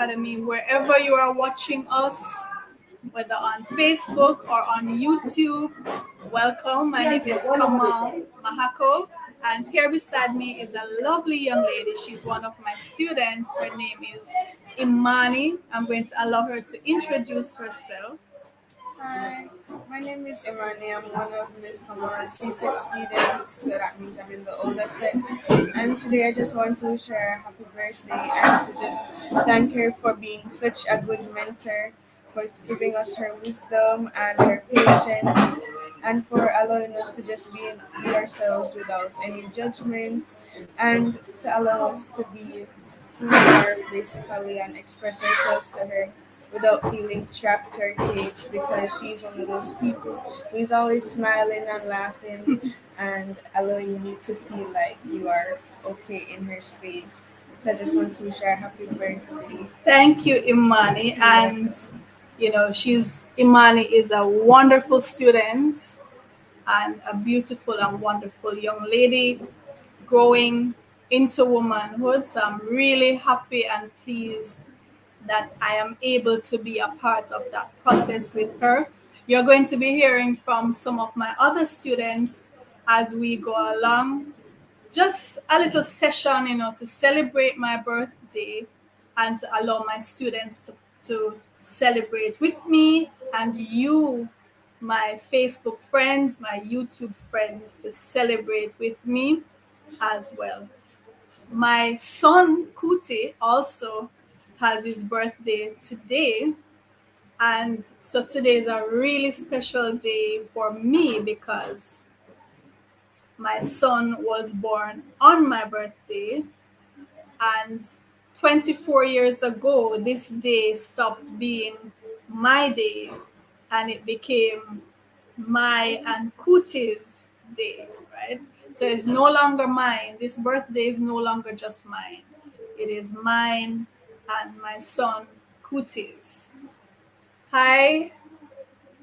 Academy, wherever you are watching us, whether on Facebook or on YouTube. Welcome. My name is Kamau Mahako, and here beside me is a lovely young lady. She's one of my students. Her name is Imani. I'm going to allow her to introduce herself. Hi, my name is Imani. I'm one of Ms. Kamau's CSEC students, so that means I'm in the older set. And today I just want to share a happy birthday and to just thank her for being such a good mentor, for giving us her wisdom and her patience, and for allowing us to just be ourselves without any judgment, and to allow us to be who we are basically and express ourselves to her without feeling trapped or caged, because she's one of those people who's always smiling and laughing and allowing you to feel like you are okay in her space. So I just want to share happy birthday. Thank you, Imani. And Imani is a wonderful student and a beautiful and wonderful young lady growing into womanhood. So I'm really happy and pleased that I am able to be a part of that process with her. You're going to be hearing from some of my other students as we go along. Just a little session, to celebrate my birthday and to allow my students to celebrate with me, and you, my Facebook friends, my YouTube friends, to celebrate with me as well. My son Kuti also has his birthday today, and so today is a really special day for me because my son was born on my birthday, and 24 years ago this day stopped being my day and it became my and Kuti's day, right? So it's no longer mine. This birthday is no longer just mine. It is mine and my son Kuti's. Hi,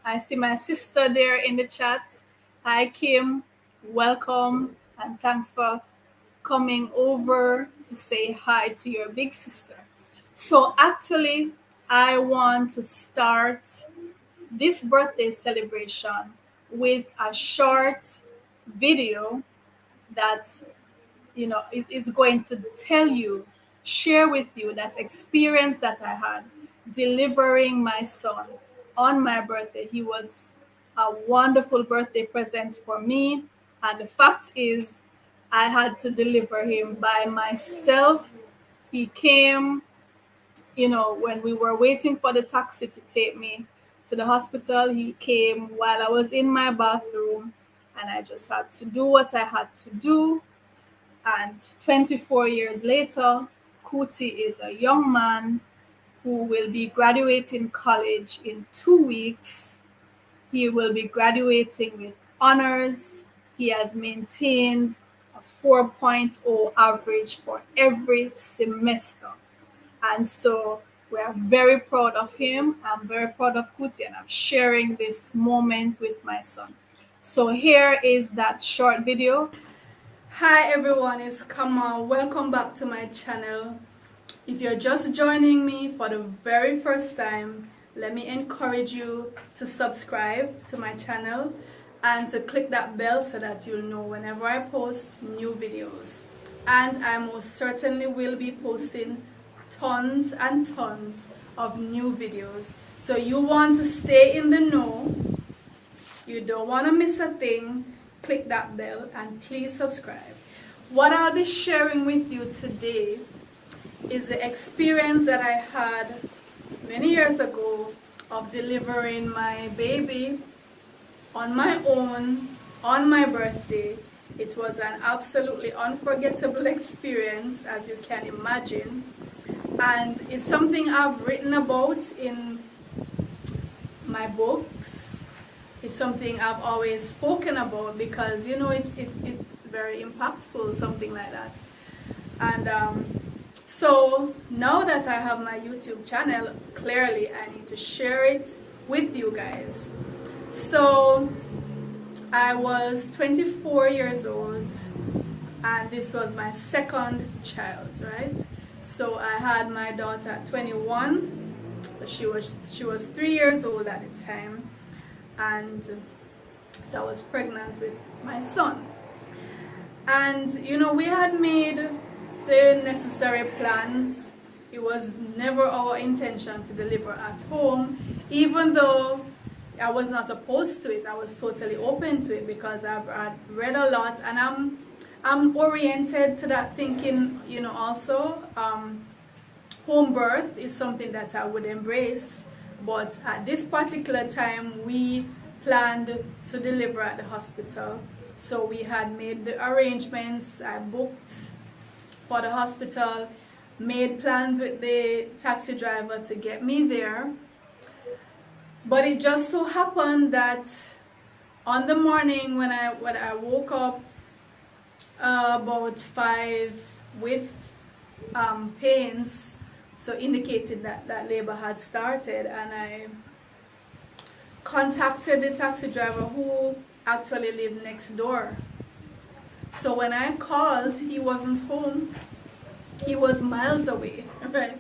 I see my sister there in the chat. Hi, Kim. Welcome and thanks for coming over to say hi to your big sister. So actually, I want to start this birthday celebration with a short video that it is going to share with you that experience that I had delivering my son on my birthday. He was a wonderful birthday present for me, and the fact is I had to deliver him by myself. He came, when we were waiting for the taxi to take me to the hospital. He came while I was in my bathroom, and I just had to do what I had to do. And 24 years later, Kuti is a young man who will be graduating college in 2 weeks. He will be graduating with honors. He has maintained a 4.0 average for every semester. And so we are very proud of him. I'm very proud of Kuti, and I'm sharing this moment with my son. So here is that short video. Hi everyone, it's Kamau. Welcome back to my channel. If you're just joining me for the very first time, let me encourage you to subscribe to my channel and to click that bell so that you'll know whenever I post new videos. And I most certainly will be posting tons and tons of new videos. So you want to stay in the know, you don't want to miss a thing, click that bell and please subscribe. What I'll be sharing with you today is the experience that I had many years ago of delivering my baby on my own on my birthday. It was an absolutely unforgettable experience, as you can imagine, and it's something I've written about in my books. It's something I've always spoken about because it's very impactful, something like that. And so now that I have my YouTube channel, clearly I need to share it with you guys. So I was 24 years old and this was my second child, right? So I had my daughter at 21. She was 3 years old at the time, and so I was pregnant with my son. And we had made the necessary plans. It was never our intention to deliver at home, even though I was not opposed to it. I was totally open to it because I've read a lot, and I'm oriented to that thinking. Also, home birth is something that I would embrace. But at this particular time, we planned to deliver at the hospital. So we had made the arrangements. I booked for the hospital, made plans with the taxi driver to get me there. But it just so happened that on the morning when I woke up about 5 with pains, so indicated that labor had started, and I contacted the taxi driver who actually lived next door. So when I called, he wasn't home. He was miles away, right?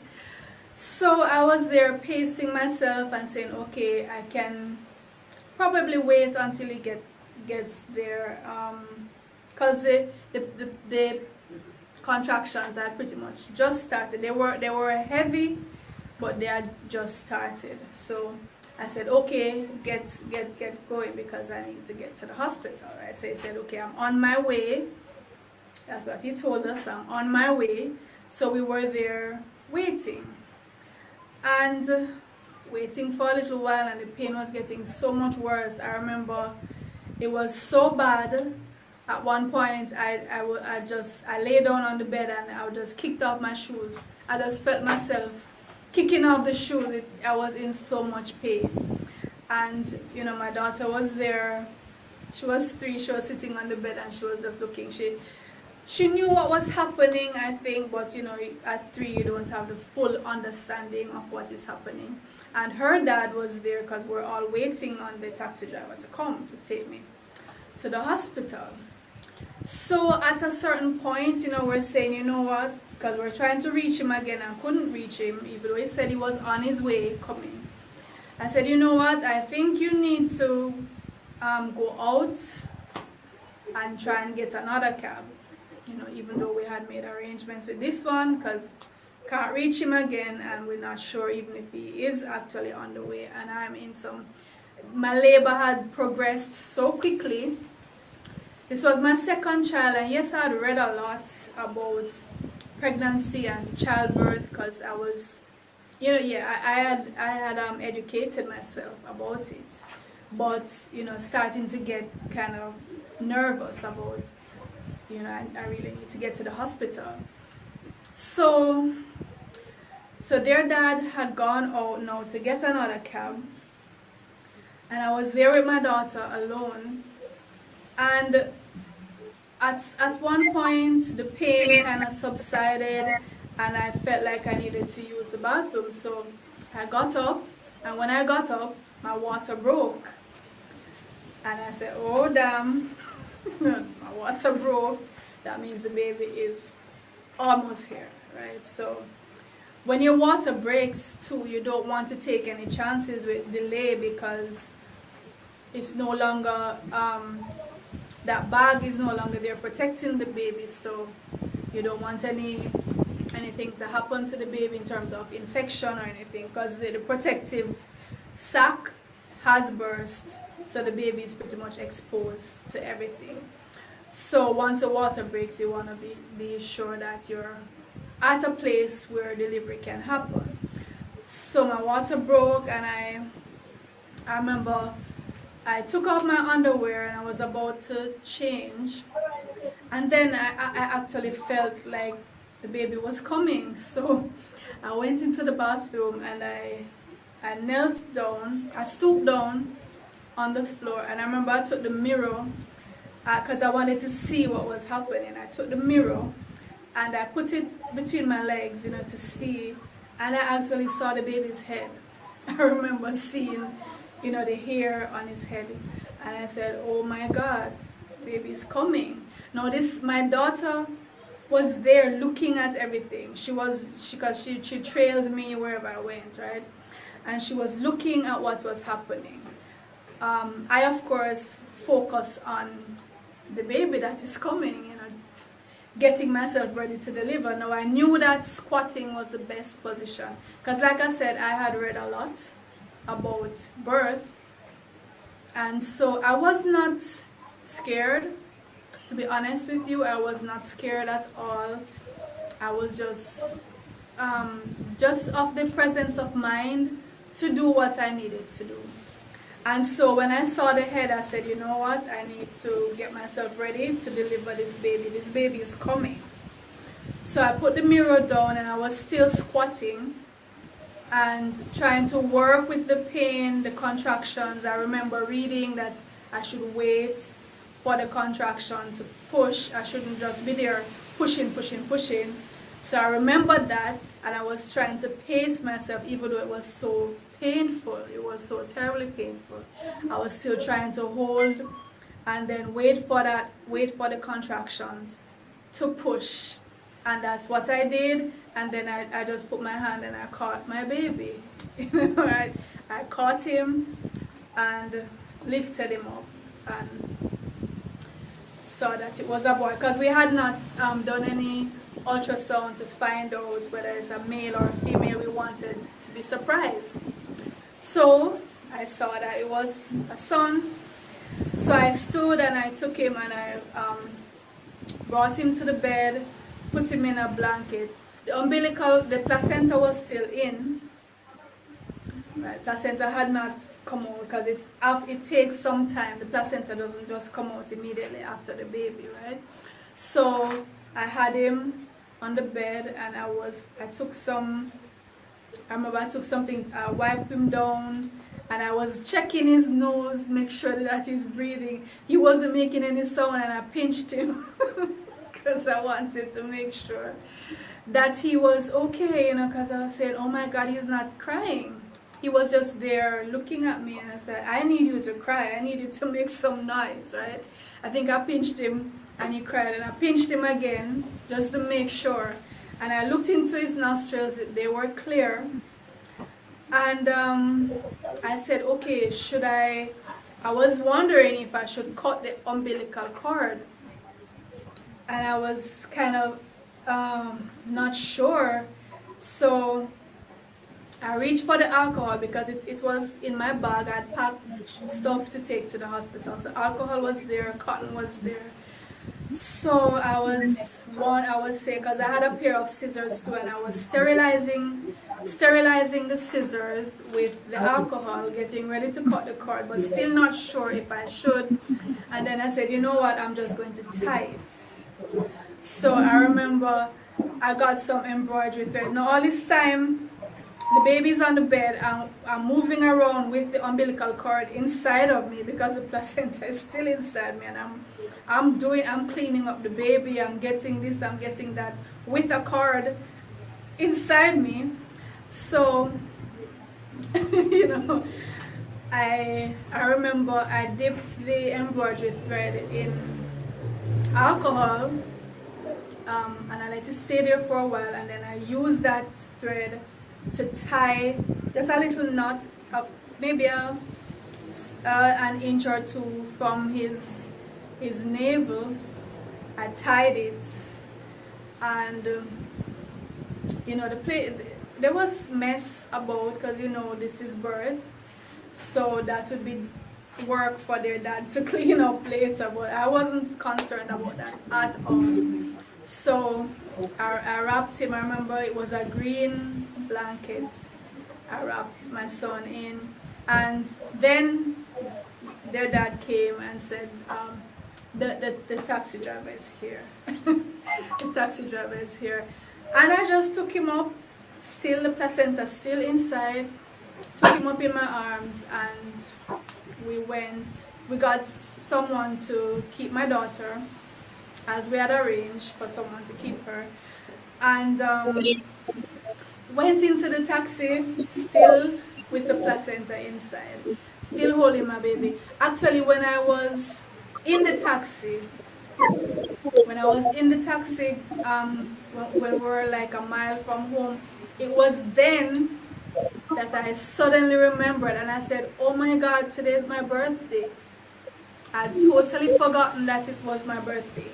So I was there pacing myself and saying, okay, I can probably wait until he gets there, because the contractions had pretty much just started. They were heavy, but they had just started. So I said, okay, get going because I need to get to the hospital, right? So he said, okay, I'm on my way. That's what he told us, I'm on my way. So we were there waiting. And waiting for a little while, and the pain was getting so much worse. I remember it was so bad. At one point, I lay down on the bed and I just kicked off my shoes. I just felt myself kicking off the shoes. I was in so much pain. And, my daughter was there. She was 3. She was sitting on the bed and she was just looking. She knew what was happening, I think, but, at 3, you don't have the full understanding of what is happening. And her dad was there because we're all waiting on the taxi driver to come to take me to the hospital. So at a certain point, we're saying, you know what, because we're trying to reach him again and couldn't reach him, even though he said he was on his way coming. I said, you know what, I think you need to go out and try and get another cab. Even though we had made arrangements with this one, because can't reach him again, and we're not sure even if he is actually on the way. And my labor had progressed so quickly. This was my second child, and yes, I had read a lot about pregnancy and childbirth because I was, I had educated myself about it, but starting to get kind of nervous about, I really need to get to the hospital. So their dad had gone out now to get another cab, and I was there with my daughter alone. And at one point, the pain kind of subsided, and I felt like I needed to use the bathroom. So I got up, and when I got up, my water broke. And I said, oh, damn, my water broke. That means the baby is almost here, right? So when your water breaks, too, you don't want to take any chances with delay because it's no longer... that bag is no longer there protecting the baby, so you don't want anything to happen to the baby in terms of infection or anything, because the protective sac has burst, so the baby is pretty much exposed to everything. So once the water breaks, you want to be sure that you're at a place where delivery can happen. So my water broke, and I remember I took off my underwear and I was about to change, and then I actually felt like the baby was coming. So I went into the bathroom and I knelt down, I stooped down on the floor, and I remember I took the mirror because I wanted to see what was happening. I took the mirror and I put it between my legs, to see, and I actually saw the baby's head. I remember seeing the hair on his head, and I said, oh my God, baby's coming. Now my daughter was there looking at everything. Because she trailed me wherever I went, right? And she was looking at what was happening. I, of course, focus on the baby that is coming, getting myself ready to deliver. Now, I knew that squatting was the best position because, like I said, I had read a lot about birth, and so I was not scared. To be honest with you, I was not scared at all. I was just of the presence of mind to do what I needed to do. And so when I saw the head, I said, you know what, I need to get myself ready to deliver this baby. This baby is coming. So I put the mirror down and I was still squatting and trying to work with the pain, the contractions. I remember reading that I should wait for the contraction to push. I shouldn't just be there pushing. So I remembered that, and I was trying to pace myself even though it was so painful. It was so terribly painful. I was still trying to hold and then wait for the contractions to push. And that's what I did. And then I just put my hand and I caught my baby. I caught him and lifted him up and saw that it was a boy. Because we had not done any ultrasound to find out whether it's a male or a female. We wanted to be surprised. So I saw that it was a son. So I stood and I took him and I brought him to the bed, put him in a blanket. The placenta was still in. Right, placenta had not come out because it takes some time. The placenta doesn't just come out immediately after the baby, right? So I had him on the bed and I took something, I wiped him down and I was checking his nose, make sure that he's breathing. He wasn't making any sound and I pinched him because I wanted to make sure that he was okay, because I was saying, oh my God, he's not crying. He was just there looking at me and I said, I need you to cry. I need you to make some noise, right? I think I pinched him and he cried and I pinched him again just to make sure. And I looked into his nostrils, they were clear. And I said, okay, I was wondering if I should cut the umbilical cord. And I was kind of not sure. So I reached for the alcohol because it was in my bag. I'd packed stuff to take to the hospital. So alcohol was there, cotton was there. So I was saying, because I had a pair of scissors too, and I was sterilizing the scissors with the alcohol, getting ready to cut the cord, but still not sure if I should. And then I said, you know what, I'm just going to tie it. So I remember I got some embroidery thread. Now all this time, the baby's on the bed. I'm moving around with the umbilical cord inside of me because the placenta is still inside me, and I'm cleaning up the baby. I'm getting this, I'm getting that with a cord inside me. So, I remember I dipped the embroidery thread in alcohol, and I let it stay there for a while, and then I used that thread to tie just a little knot, maybe an inch or two from his navel. I tied it, and there was mess about because this is birth, so that would be work for their dad to clean up later. But I wasn't concerned about that at all. So I wrapped him. I remember it was a green blanket. I wrapped my son in, and then their dad came and said, the taxi driver is here. The taxi driver is here. And I just took him up, still the placenta still inside, took him up in my arms, and we got someone to keep my daughter, as we had arranged for someone to keep her, and went into the taxi still with the placenta inside, still holding my baby. Actually, when I was in the taxi, when I was in the taxi, when we were like a mile from home, it was then that I suddenly remembered and I said, oh my God, today's my birthday. I'd totally forgotten that it was my birthday.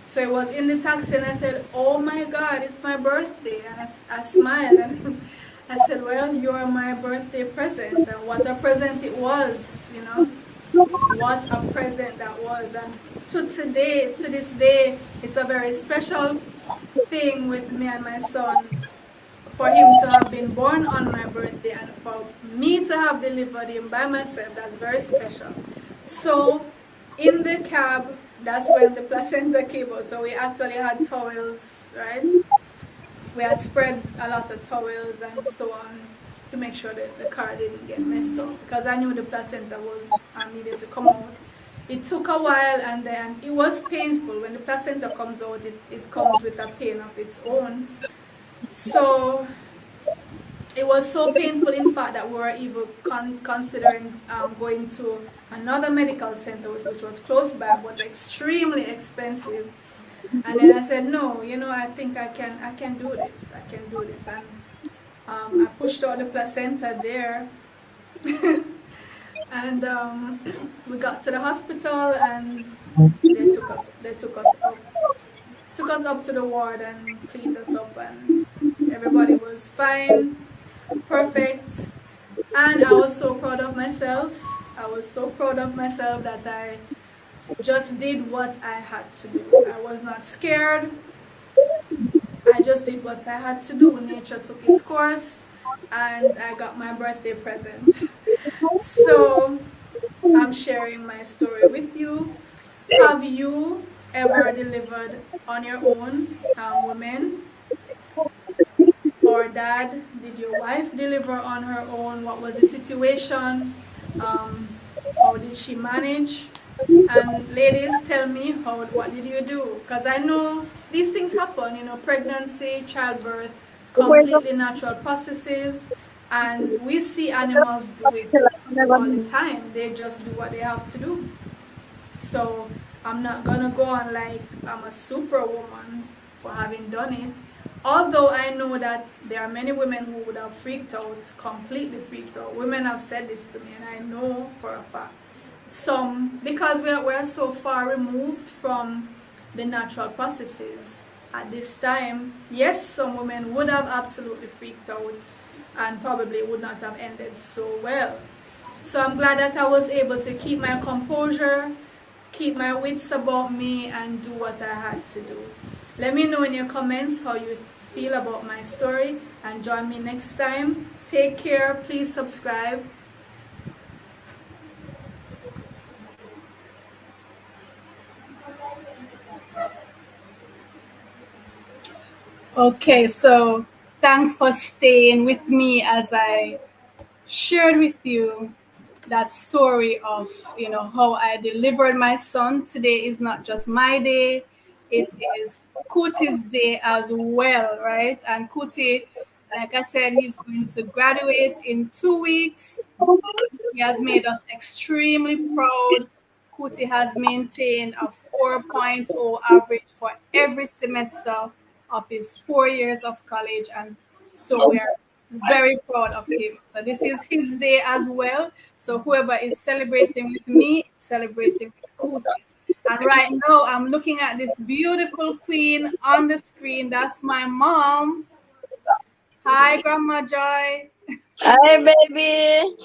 So it was in the taxi and I said, oh my God, it's my birthday. And I smiled and I said, well, you're my birthday present. And what a present it was, you know. What a present that was. And to this day, it's a very special thing with me and my son, for him to have been born on my birthday and for me to have delivered him by myself. That's very special. So in the cab, that's when the placenta came out. So we actually had towels, right? We had spread a lot of towels and so on to make sure that the car didn't get messed up, because I knew the placenta was needed to come out. It took a while and then it was painful. When the placenta comes out, it comes with a pain of its own. So it was so painful, in fact, that we were even considering going to another medical center, which was close by, but extremely expensive. And then I said, no, you know, I think I can do this. I can do this. And I pushed out the placenta there. And we got to the hospital and they took us up to the ward and cleaned us up, and everybody was fine, perfect. And I was so proud of myself. I was so proud of myself that I just did what I had to do. I was not scared. I just did what I had to do. Nature took its course and I got my birthday present. So I'm sharing my story with you. Have you ever delivered on your own, women? Or dad, did your wife deliver on her own? What was the situation? How did she manage? And ladies, tell me, what did you do? Because I know these things happen, you know, pregnancy, childbirth, completely natural processes, and we see animals do it all the time. They just do what they have to do. So I'm not gonna go on like I'm a superwoman for having done it. Although I know that there are many women who would have freaked out, completely freaked out. Women have said this to me, and I know for a fact. Some, because we're so far removed from the natural processes at this time, yes, some women would have absolutely freaked out and probably would not have ended so well. So I'm glad that I was able to keep my composure, keep my wits about me, and do what I had to do. Let me know in your comments how you feel about my story, and join me next time. Take care. Please subscribe. Okay, so thanks for staying with me as I shared with you that story of, you know, how I delivered my son. Today is not just my day, it is Kuti's day as well, right? And Kuti, like I said, he's going to graduate in 2 weeks. He has made us extremely proud. Kuti has maintained a 4.0 average for every semester of his 4 years of college, and so we are very proud of him. So this is his day as well. So whoever is celebrating with me, celebrating with Kuti. And right now, I'm looking at this beautiful queen on the screen. That's my mom. Hi, Grandma Joy. Hi, baby.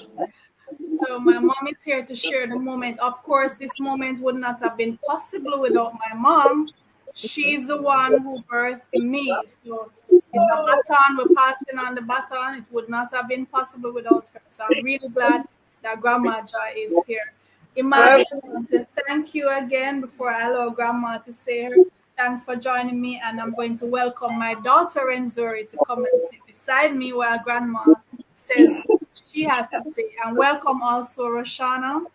So my mom is here to share the moment. Of course, this moment would not have been possible without my mom. She's the one who birthed me. So it's a baton. We're passing on the baton. It would not have been possible without her. So I'm really glad that Grandma Joy is here. Imani, I want to thank you again before I allow Grandma to say her. Thanks for joining me. And I'm going to welcome my daughter Renzori to come and sit beside me while Grandma says what she has to say. And welcome also Roshana.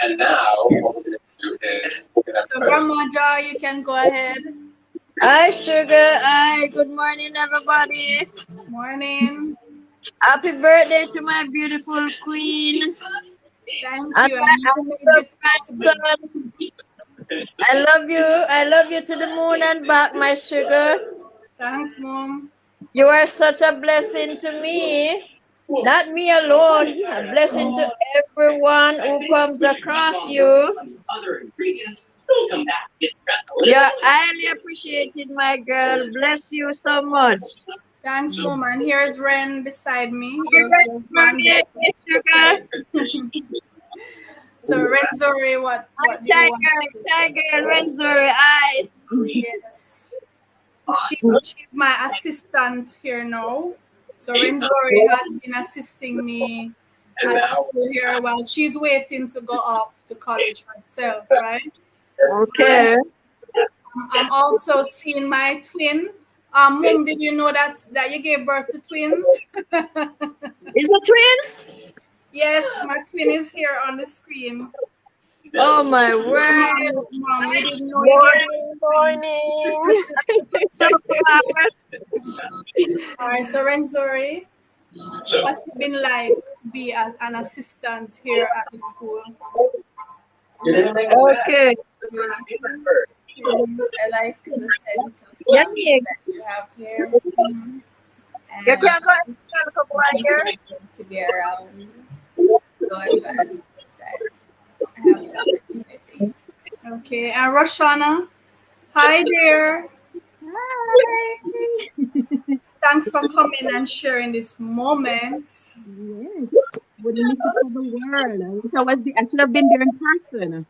And now, what we're going to do is So Grandma Joy, you can go ahead. Hi, Sugar. Hi, good morning, everybody. Morning. Happy birthday to my beautiful queen. Thank And you. my And you made this possible. grandson, I love you. I love you to the moon and back, my sugar. Thanks, Mom. You are such a blessing to me. Not me alone, a blessing to everyone who comes across you. You're highly appreciated, my girl. Bless you so much. Thanks, Mom. And here's Ren beside me. You're Your granddaughter. sugar. So Renzori, what do you want to say? Tiger, Renzori, I. Yes. She's my assistant here now. So Renzori has been assisting me at school here while she's waiting to go off to college herself, right? Okay. I'm also seeing my twin. Mom, did you know that you gave birth to twins? Is a twin? Yes, my twin is here on the screen. Oh my word. Mom, you didn't know you gave Morning. So glad. All right, so Renzori, what's it been like to be an assistant here at the school? Okay. I like the sense of Yeah, family that you have here. you And can't go a couple right here. to be around. So I'm glad that I have the opportunity. Okay, and Roshana, hi there. Hi. Thanks for coming and sharing this moment. Yes. Wouldn't miss it for the world. I should have been there in person.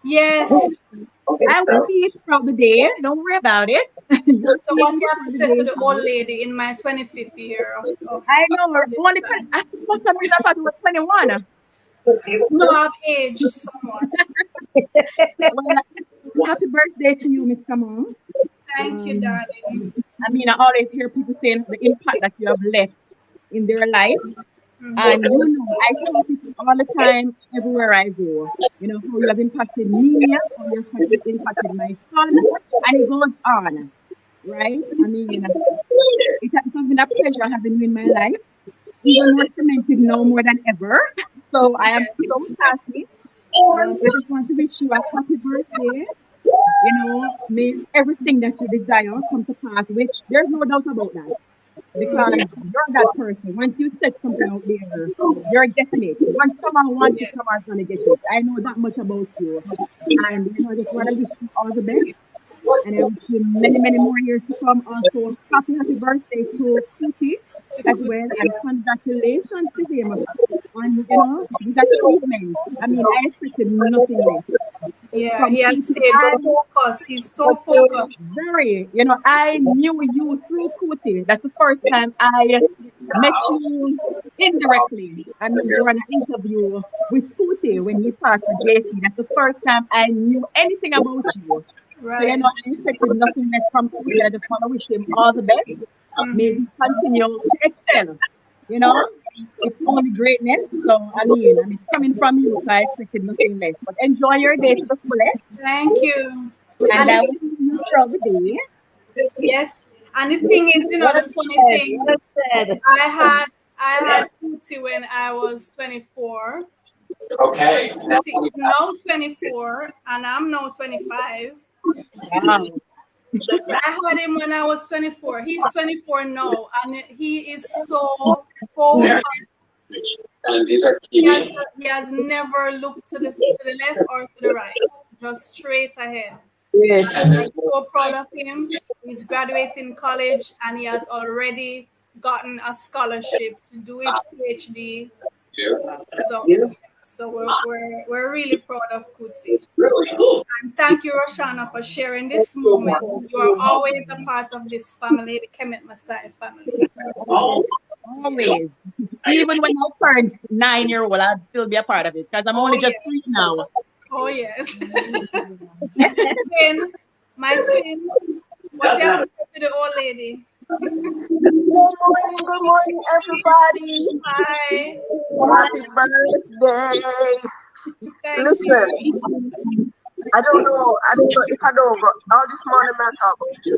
Yes. I will see it throughout the day. Don't worry about it. So what you have to say to the old lady in my 25th year of I know. Only for some reason I thought you were 21. no, I've aged somewhat. Well, happy birthday to you, Miss Kamau. Thank you, darling. I mean, I always hear people saying the impact that you have left in their life. And you know, I talk it all the time everywhere I go. You know, how you have impacted me, how you have impacted my son, and it goes on. Right? I mean, it has been a pleasure having you in my life, even more cemented now more than ever. So I am so happy. I just want to wish you a happy birthday. You know, may everything that you desire come to pass, which there's no doubt about that. Because you're that person. Once you set something out there, you're getting it. Once someone wants it, someone's gonna get it. I know that much about you. And you know, I just wanna wish you all the best. And I wish you many, many more years to come. Also, happy birthday to Kuti as well. And congratulations to him on, you know, his achievement. I mean, I expected nothing less. Yeah, he has stayed focused. He's so focused. Very, you know, I knew you through Kuti. That's the first time I met you indirectly. I mean, you were on an interview with Kuti when he passed the JC. That's the first time I knew anything about you. Right. So, you know, I expected nothing less from Kuti. I just want to wish him all the best. May he continue to excel. You know, it's only greatness. So, I mean, and it's coming from you, so I expected nothing less. But enjoy your day to the fullest. Thank you. And I will see you throughout the day. Yes. And the thing is, you know, the funny thing, I had Kuti when I was 24. Okay. He's now 24, and I'm now 25. Wow. I had him when I was 24. He's 24 now, and he is so focused. And these are He TV. has never looked to the left or to the right, just straight ahead. Yes. And I'm there's so proud of him. He's graduating college, and he has already gotten a scholarship to do his PhD. So we're really proud of Kuti. It's really cool. And thank you, Roshana, for sharing this moment. You are always a part of this family, the Kemet Masai family. Always. Even when I turn 9-year-old, I'd still be a part of it because I'm only just 3 now. Oh, yes. Then, my twin, what's the opposite to the old lady? Good morning, everybody. Hi. Happy birthday. Thank Listen, you. I don't know if I don't go all this morning I talk about you.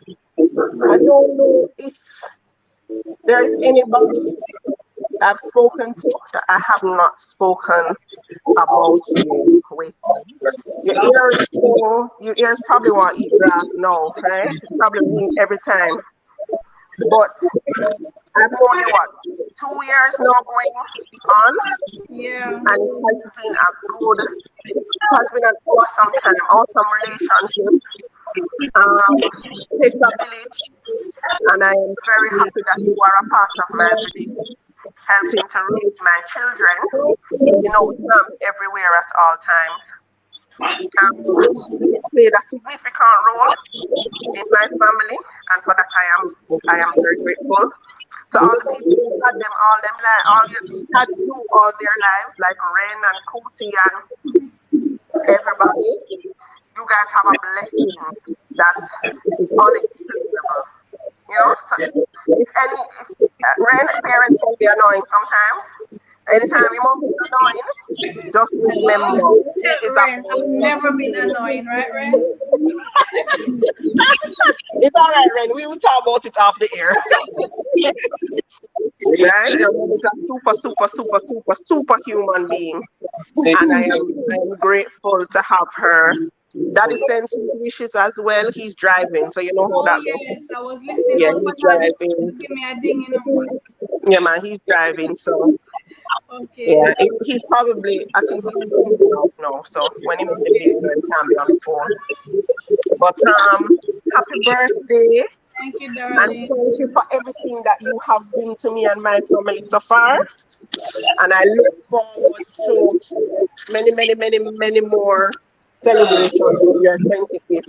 I don't know if there is anybody I've spoken to that I have not spoken about you. Wait. Your ears probably want to eat grass now, right? It's probably ring every time. But I'm only 2 years now going on. Yeah. And it has been an awesome time, awesome relationship. It's a village, and I am very happy that you are a part of my village, helping to raise my children, everywhere at all times. It played a significant role in my family, and for that I am very grateful. To all the people who had them all their lives, like Ren and Kuti and everybody, you guys have a blessing that is unexplainable. If Ren's parents can be annoying sometimes. Anytime your mom is annoying, just remember. Ren, I've never been annoying, right, Ren? It's all right, Ren. We will talk about it off the air. Right? Your mom is a super human being. And I am grateful to have her. Daddy sends his wishes as well. He's driving, so you know how that goes. Yes, I was listening. Yeah, he's driving. Give me a ding, Yeah, man, he's driving, so. Okay. Yeah, he's probably, I think he's off now, so when he makes the video, he can be on the phone. But happy birthday. Thank you, darling. darling. And thank you for everything that you have been to me and my family so far. And I look forward to many more celebrations of your 25th.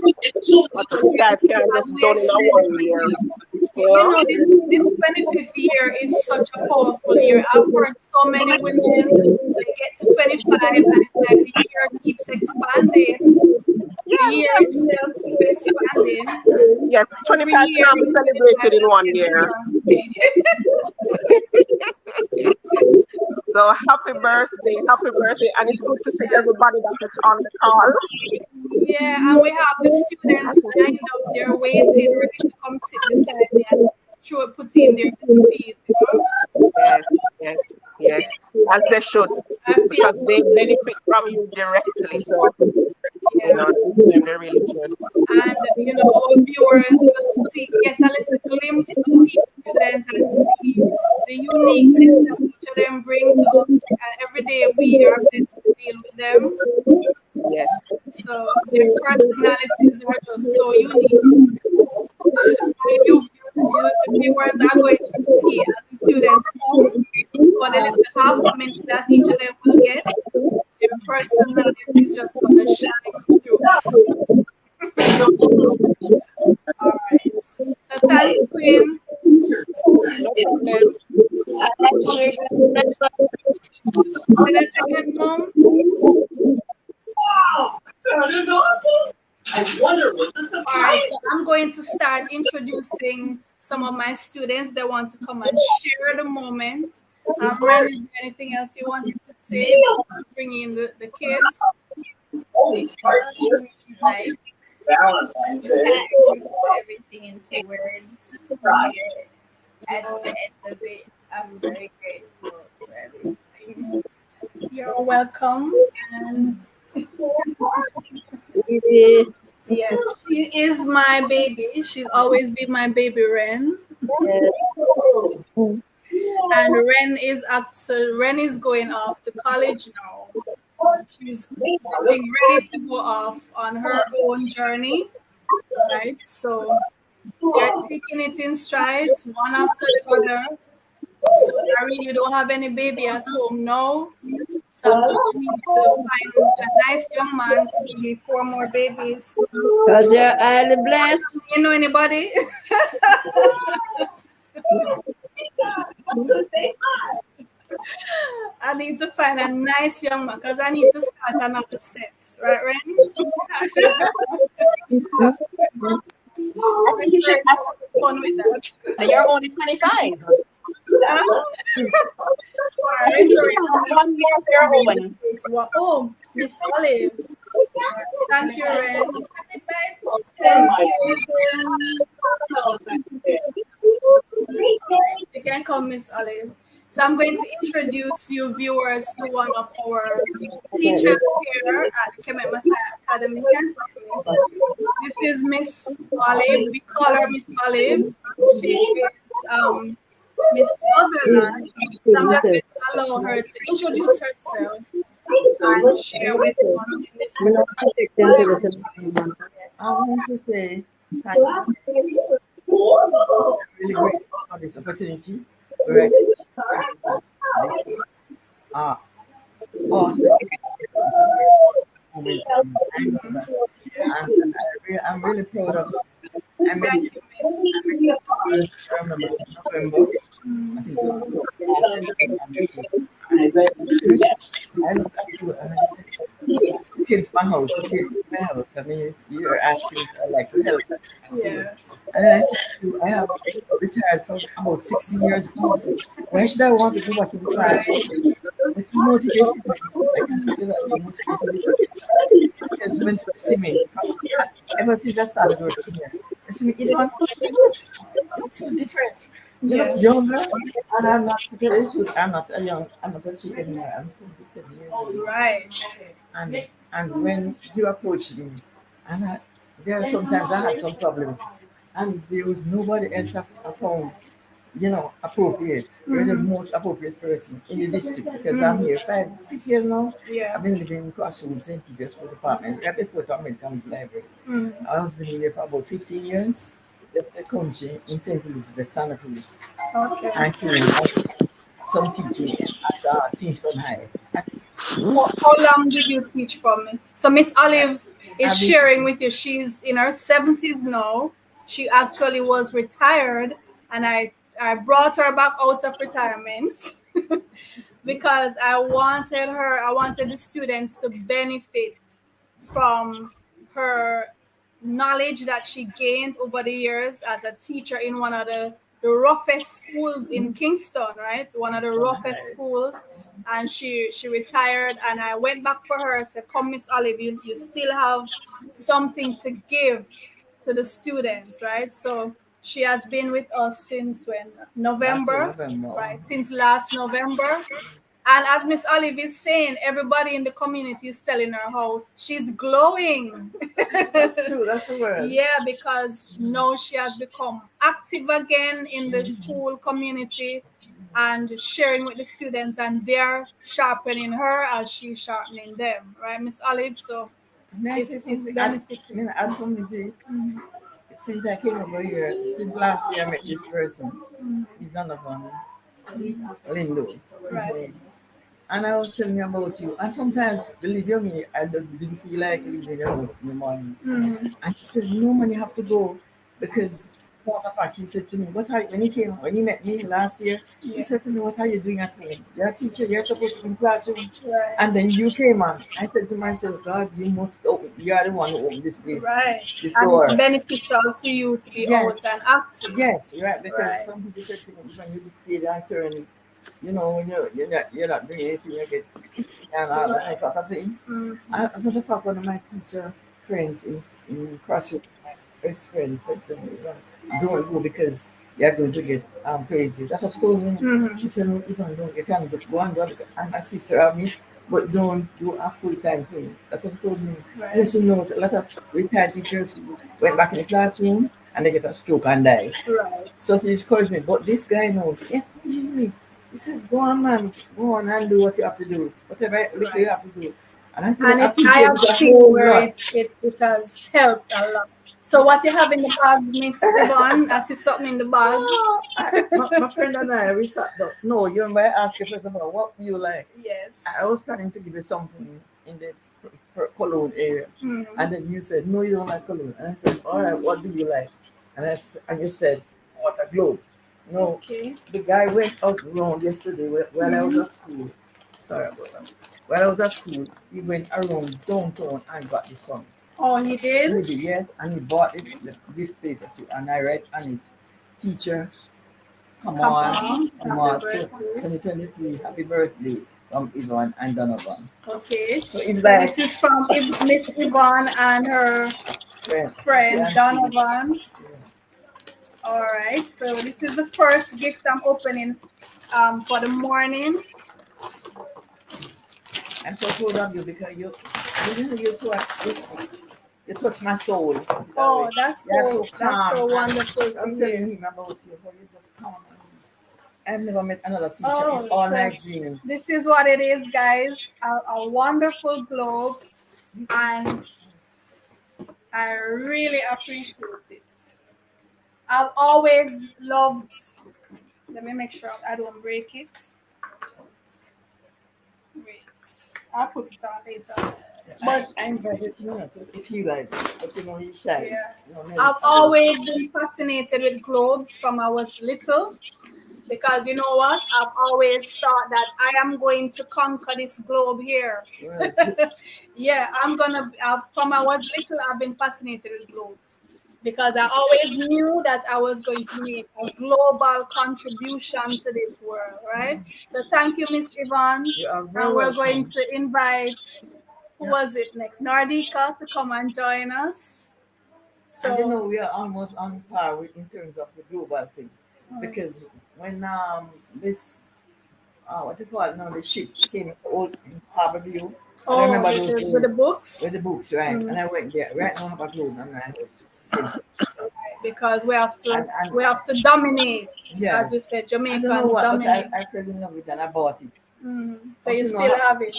But you guys can't just done in a 1 year. This 25th year is such a powerful year. I've heard so many women they get to 25 and it's like the year keeps expanding. The year itself keeps expanding. Yes, 25 can be celebrated in 1 year. So happy birthday, and it's good to see everybody that is on the call. Yeah, and we have the students lined up there waiting, ready to come sit beside me and put in their recipes, Yes, as they should, because they benefit from you directly. So, they're really good. And our viewers will get a little glimpse of each student and see the uniqueness that each of them bring to us. And every day we are blessed to deal with them. Yes. So their personalities are just so unique. The viewers are going to see as the students come, for the little half moment that each of them will get, their personality is just going to shine through. All right. So thanks, Queen. No problem. Say that again, Mom. Wow, that is awesome. I wonder what the surprise. All right, so I'm going to start introducing some of my students that want to come and share the moment. Ren, is there anything else you wanted to say? Bring in the kids. Holy smart. Like, Valentine's you Day. can't put everything into words. At the end of it, I'm very grateful for everything. You're welcome. And yes, she is my baby. She's always been my baby, Ren. Yes. And Ren is going off to college now. She's getting ready to go off on her own journey, right? So they're taking it in strides, one after the other. So I really don't have any baby at home now. So I'm going to need to find a nice young man to give me 4 more babies. Because you're highly blessed. You know anybody? I need to find a nice young man because I need to start another set, right, Ren? I think you should have fun with that. You're only 25. One year for your woman. Oh, Miss Olive. Thank you, Ren. Thank you. You can call Miss Olive. So I'm going to introduce you viewers to one of our teachers here at the Kemet Messiah Academy. This is Miss Olive. We call her Miss Olive. She is Miss Sutherland. So I'm going to allow her to introduce herself and share with us in this. I want to say thanks. Really grateful for this opportunity. Right. Awesome. I'm really proud of it. I remember November. I think it was I looked at you and I said, you came to my house, I mean, you're asking if I like to help. Yeah. And then I said, I have retired for about 16 years ago. Why should I want to go back to the classroom? But you motivated me. I can tell you that you motivated me. Because when you see me, ever since I started working here, I see me, it looks so different. You look younger, and I'm not a chicken anymore. I'm 27 years old. Right. And when you approach me, and there are sometimes I had some problems, and there was nobody else I found, appropriate. You're the most appropriate person in the district because I'm here 5-6 years now. Yeah. I've been living in Crossroads, St. Peter's Department, right before the American's Library. I was living there for about 15 years. Left the country in St. Elizabeth, Santa Cruz. Okay. I came some teaching at Kingston High. How long did you teach for me? So Miss Olive is sharing with you. She's in her 70s now. She actually was retired, and I brought her back out of retirement because I wanted the students to benefit from her knowledge that she gained over the years as a teacher in one of the roughest schools in Kingston, right? One of the roughest schools. And she retired, and I went back for her. I said, come, Miss Olive, you still have something to give to the students, right? So she has been with us since when? November. Right? Since last November. And as Miss Olive is saying, everybody in the community is telling her how she's glowing. That's true, that's the word. Yeah, because now she has become active again in the school community and sharing with the students, and they're sharpening her as she's sharpening them, right, Miss Olive? So it's benefiting. Add something to it. Since I came over here, since last year I met this person. He's none of them. Lindo. Right. And I was telling you about you. And sometimes, believe you me, I didn't feel like leaving your house in the morning. And he said, no man, you have to go. Because, matter of fact, he said to me, when he met me last year, he said to me, what are you doing at home? You're a teacher, you're supposed to be in the classroom. Right. And then you came on. I said to myself, God, you must open. You are the one who opened this gate. Right. This and door. It's beneficial to you to be out and active. Yes, right. Because some people said to me, when you see the actor and when you're not doing anything, you get and all that sort of thing. As a matter of fact, one of my teacher friends in Crossroads, my best friend said to me, don't go because you're going to get crazy. That's what she told me. She said, no, even don't, you can't go and do it. And my sister and me, but don't do a full-time thing. That's what she told me. Right. And she knows a lot of retired teachers went back in the classroom and they get a stroke and die. Right. So she encouraged me. But this guy knows, me. He says, go on, man. Go on and do what you have to do. Whatever you have to do. And I have seen where it has helped a lot. So what you have in the bag, Miss Yvonne? I see something in the bag. My friend and I, we sat down. No, you remember I asked you first of all, what do you like? Yes. I was planning to give you something in the cologne area. And then you said, no, you don't like cologne. And I said, all right, what do you like? And you said, water globe. No, okay. The guy went out around yesterday while I was at school. Sorry about that. While I was at school, he went around downtown and got the song. Oh, he did? He did, yes. And he bought it, this paper too. And I write on it, teacher, Kamau, 2023, happy birthday from Yvonne and Donovan. Okay. So it's like, this is from Miss Yvonne and her friend Donovan. All right, so this is the first gift I'm opening for the morning. I'm so proud of you because you touch my soul. Oh, that's so wonderful to I'm hear. telling him about you, how you just calm. I've never met another teacher Oh, in all so my dreams. this is what it is, guys. A wonderful globe, and I really appreciate it. I've always loved. Let me make sure I don't break it. Wait, I'll put it on later. But I invited you if you like, but you know, you're shy. yeah, You know, I've always been fascinated with globes from I was little. Because you know what? I've always thought that I am going to conquer this globe here. Right. Yeah, from I was little, I've been fascinated with globes. Because I always knew that I was going to make a global contribution to this world, right? So thank you, Miss Yvonne. You are And very we're welcome. going to invite, who was it next? Nardika to come and join us. So, and you know, we are almost on par with in terms of the global thing. Because when this what do you call it now, the ship came old in Harbor View. oh, I remember those with the days books? with the books, right? And I went there. Right now I have a globe and I was because we have to and we have to dominate, yeah. as we said, I Jamaicans don't know what, dominate. but I fell in love with it and I bought it. So you still have it.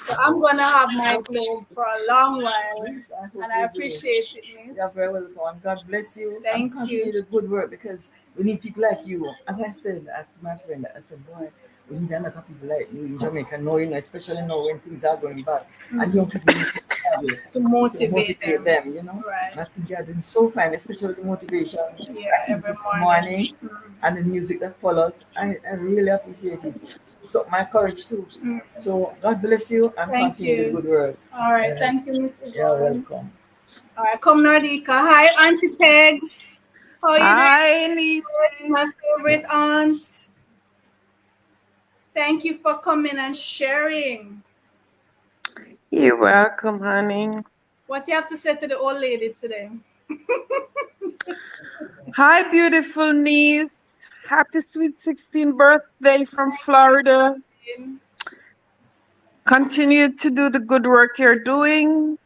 So I'm gonna have my globe for a long while, and I appreciate it, Miss. You're very welcome. God bless you. Thank and continue you. the good work because we need people like you. As I said to my friend, I said, boy, we need a lot of people like you in Jamaica, knowing, especially now when things are going bad. And young people need to motivate them, you know. Right. And I think you're doing so fine, especially the motivation every morning and the music that follows. I really appreciate it. So my courage too. So God bless you and continue the good work. All right, thank you, Mrs. You're welcome. All right, come Nardika. Hi, Auntie Pegs. How are you doing? Hi, Nisi. My favorite aunt. Thank you for coming and sharing. You're welcome, honey. What do you have to say to the old lady today? Hi, beautiful niece. Happy sweet 16th birthday from Florida. Continue to do the good work you're doing.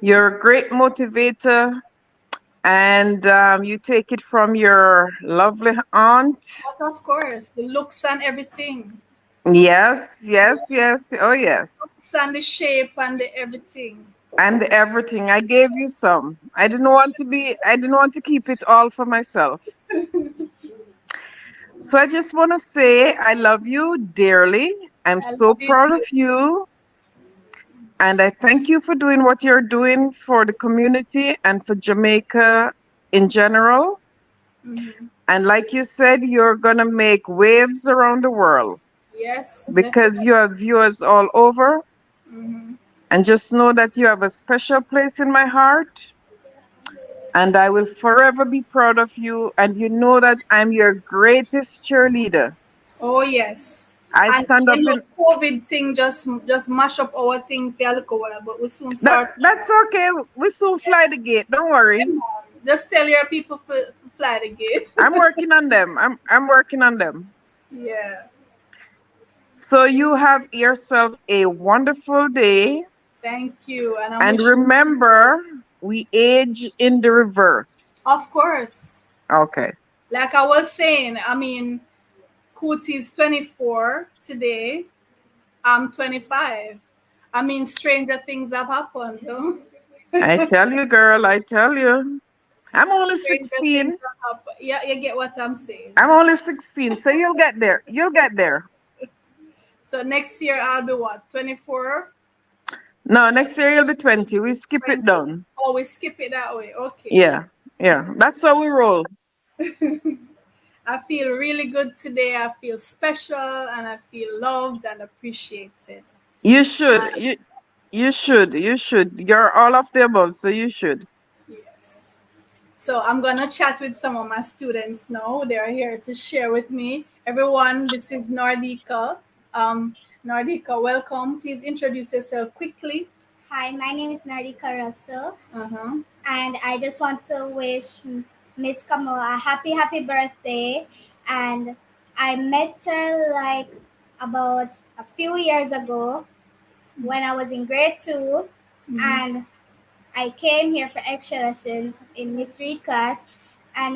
You're a great motivator. And you take it from your lovely aunt. Of course, the looks and everything. Yes, yes, yes. Oh, yes. And the shape and the everything. And everything. I gave you some. I didn't want to keep it all for myself. So I just want to say I love you dearly. I'm so proud of you. And I thank you for doing what you're doing for the community and for Jamaica in general. And like you said, you're going to make waves around the world. Yes. Because you have viewers all over. And just know that you have a special place in my heart. And I will forever be proud of you. And you know that I'm your greatest cheerleader. Oh, yes. I stand up in COVID thing just mash up our thing for a little while, but we soon start. That's okay. We soon fly the gate. Don't worry. Just tell your people to fly the gate. I'm working on them. I'm working on them. Yeah. So you have yourself a wonderful day. Thank you. And remember, we age in the reverse. Of course. Okay. Like I was saying, I mean, Kootie's 24 today. I'm 25. I mean, stranger things have happened, though. I tell you, girl, I tell you. I'm only 16. Yeah, you get what I'm saying. I'm only 16, so you'll get there. You'll get there. So next year I'll be what, 24? No, next year you'll be 20. We skip 20. It down. Oh, we skip it that way. Okay. Yeah. That's how we roll. I feel really good today. I feel special and I feel loved and appreciated. You should. You should. You're all of the above, so you should. Yes. So I'm going to chat with some of my students now. They're here to share with me. Everyone, this is Nardika. Nardika, welcome. Please introduce yourself quickly. Hi, my name is Nardika Russell. And I just want to wish Miss Kamau a happy birthday. and I met her like about a few years ago when I was in grade 2, and I came here for extra lessons in Miss Reed class, and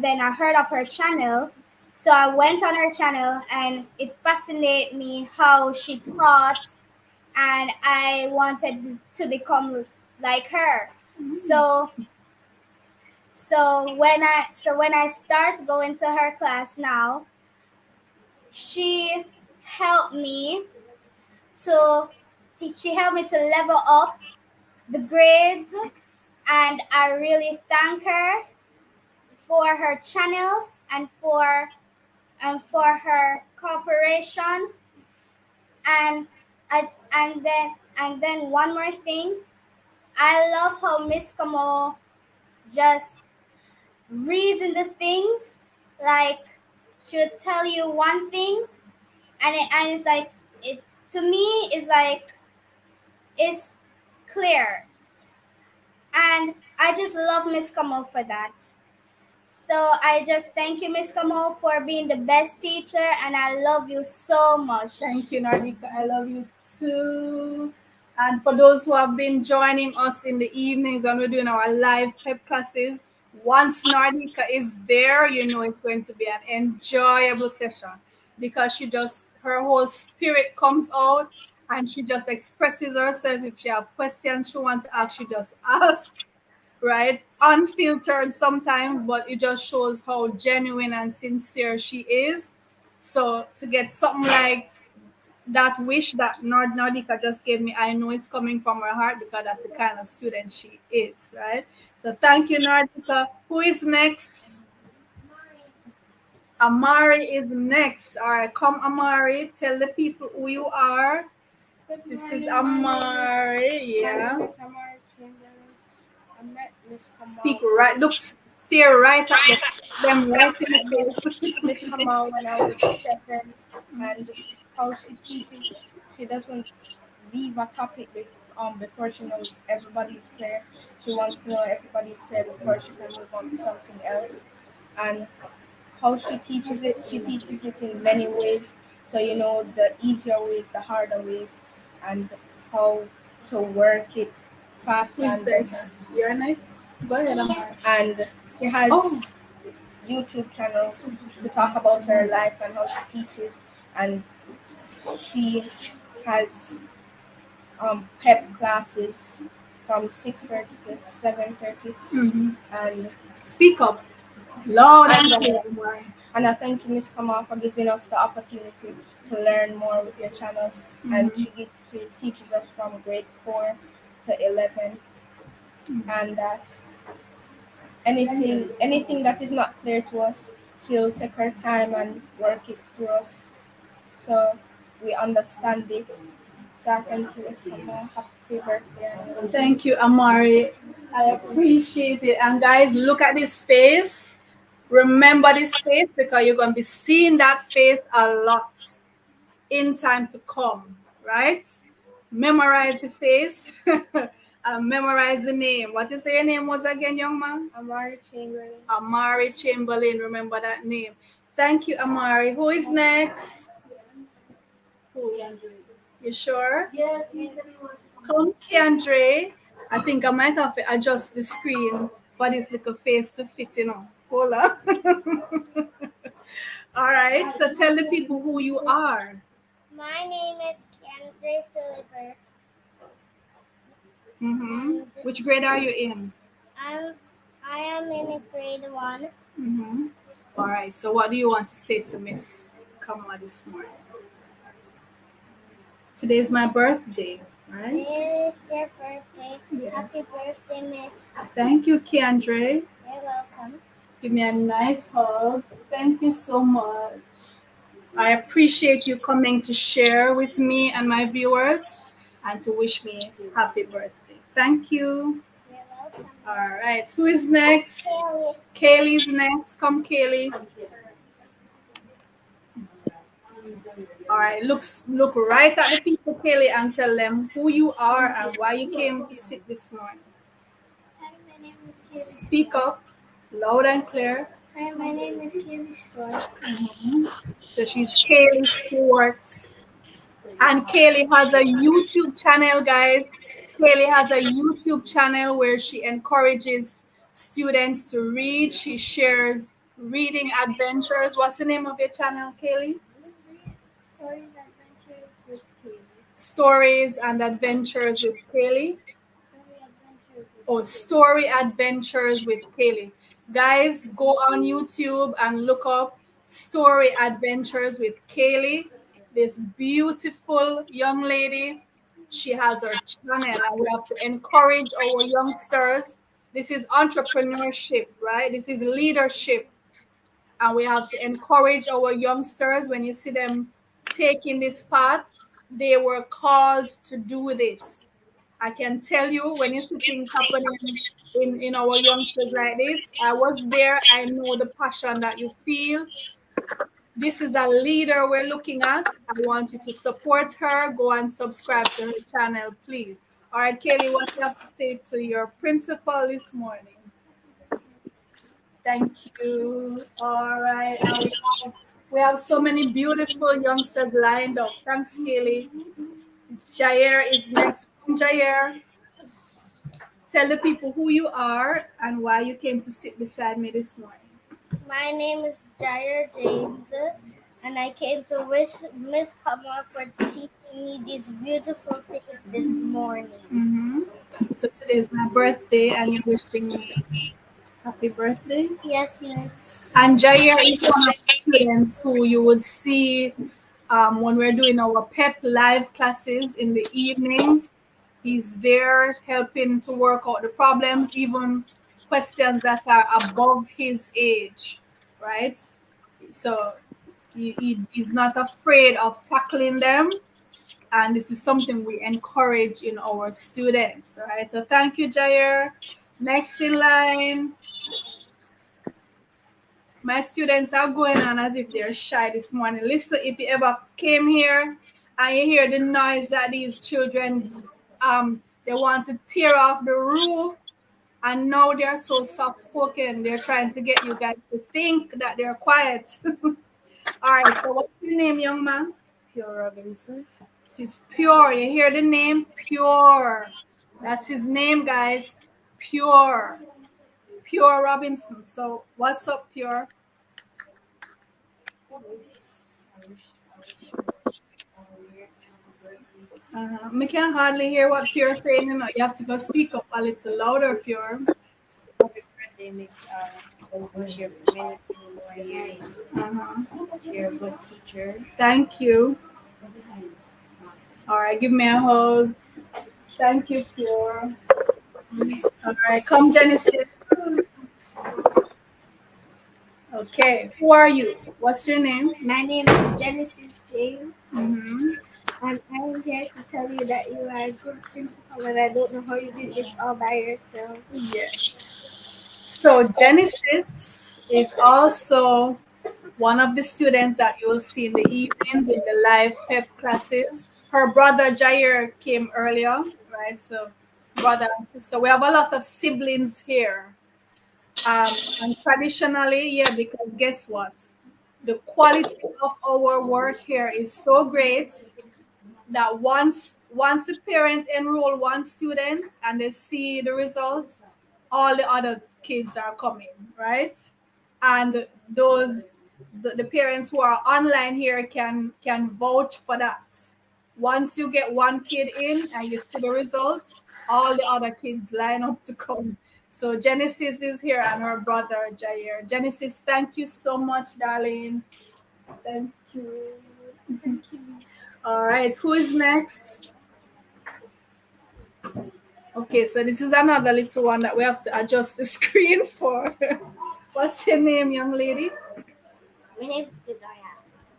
then I heard of her channel. So I went on her channel, and it fascinated me how she taught, and I wanted to become like her. So when I start going to her class now, she helped me to level up the grades, and I really thank her for her channels and for her cooperation. And then one more thing, I love how Miss Kamau just reason the things, like she would tell you one thing, and it's like, it to me is like it's clear, and I just love Miss Kamau for that. So I just thank you, Miss Kamau, for being the best teacher, and I love you so much. Thank you, Nardika. I love you too. And for those who have been joining us in the evenings when we're doing our live pep classes, once Nardika is there, you know it's going to be an enjoyable session, because her whole spirit comes out, and she just expresses herself. If she have questions she wants to ask, she just ask, right? Unfiltered sometimes, but it just shows how genuine and sincere she is. So to get something like that wish that Nardika just gave me, I know it's coming from her heart, because that's the kind of student she is, right? So thank you, Nardika. Who is next? Amari is next. All right, come, Amari. Tell the people who you are. This is Amari. Yeah. I met Miss Kamau. Speak right. Look, stare right at them right in the face. Miss Kamau when I was 7, and how she teaches, she doesn't leave a topic before she knows everybody's clear. She wants to know everybody's clear before she can move on to something else. And how she teaches it in many ways. So you know the easier ways, the harder ways, and how to work it fast and better. You're next. Go ahead, Amari. And she has YouTube channels to talk about her life and how she teaches, and she has pep classes from 6:30 to 7:30. And speak up loud and clear. And I thank you, Miss Kamau, for giving us the opportunity to learn more with your channels. And she teaches us from grade 4 to 11, and that anything that is not clear to us, she'll take her time and work it through us, so we understand it. So I thank you, Miss Kamau. Happy birthday. Thank you, Amari. I appreciate it. And guys, look at this face. Remember this face, because you're going to be seeing that face a lot in time to come, right? Memorize the face and memorize the name. What you say your name was again, young man? Amari Chamberlain. Amari Chamberlain. Remember that name. Thank you, Amari. Who is next? You sure? Yes. Come, Keandre. I think I might have to adjust the screen for this little face to fit, Hold on. All right. So tell the people who you are. My name is Keandre Philibert. Which grade are you in? I am in grade 1. All right. So what do you want to say to Miss Kamau this morning? Today's my birthday, right? It's your birthday. Yes. Happy birthday, Miss. Thank you, Keandre. You're welcome. Give me a nice hug. Thank you so much. I appreciate you coming to share with me and my viewers and to wish me happy birthday. Thank you. You're welcome. All right. Who is next? Kaylee. Kaylee's next. Come, Kaylee. All right. Look right at the people, Kaylee, and tell them who you are and why you came to sit this morning. Hi, my name is Kaylee. Speak up loud and clear. Hi, my name is Kaylee Stewart. So she's Kaylee Stewart. And Kaylee has a YouTube channel, guys. Kaylee has a YouTube channel where she encourages students to read. She shares reading adventures. What's the name of your channel, Kaylee? Stories Adventures with Kaylee. Story Adventures with Kaylee. Guys, go on YouTube and look up Story Adventures with Kaylee. This beautiful young lady. She has her channel, and we have to encourage our youngsters. This is entrepreneurship, right? This is leadership. And we have to encourage our youngsters. When you see them taking this path, they were called to do this. I can tell you, when you see things happening in our youngsters like this, I was there. I know the passion that you feel. This is a leader we're looking at. I want you to support her. Go and subscribe to her channel, please. All right, Kaylee, what do you have to say to your principal this morning? Thank you. All right. And we have so many beautiful youngsters lined up. Thanks, Kaylee. Jair is next. Jair, tell the people who you are and why you came to sit beside me this morning. My name is Jair James, and I came to wish Miss Kamau for teaching me these beautiful things this morning. So today is my birthday, and you're wishing me happy birthday? Yes, Miss. And Jair is one of the students who you would see when we're doing our PEP live classes in the evenings. He's there helping to work out the problems, even questions that are above his age, right? So he's not afraid of tackling them. And this is something we encourage in our students, right? So thank you, Jair. Next in line. My students are going on as if they're shy this morning. Listen, if you ever came here and you hear the noise that these children, they want to tear off the roof, and now they're so soft-spoken. They're trying to get you guys to think that they're quiet. All right, so what's your name, young man? Pure Robinson. This is Pure. You hear the name? Pure. That's his name, guys. Pure. Pure Robinson. So what's up, Pure? I can hardly hear what Pure saying. You know, you have to go speak up a little louder, Pure. Happy birthday, Miss. Wish you many more years. You're a good teacher. Thank you. All right, give me a hug. Thank you, Pure. All right, come, Genesis. Okay, who are you? What's your name? My name is Genesis James. Mm-hmm. And I'm here to tell you that you are a good principal, and I don't know how you did this all by yourself. Yeah. So Genesis is also one of the students that you will see in the evenings in the live PEP classes. Her brother Jair came earlier, right? So brother and sister. We have a lot of siblings here. And traditionally, yeah, because guess what? The quality of our work here is so great that once the parents enroll one student and they see the results, all the other kids are coming, right? And the parents who are online here can vouch for that. Once you get one kid in and you see the results, all the other kids line up to come. So Genesis is here and her brother Jair. Genesis, thank you so much, darling. Thank you. Thank you. All right, who is next? Okay, so this is another little one that we have to adjust the screen for. What's your name, young lady? My name is Janaya.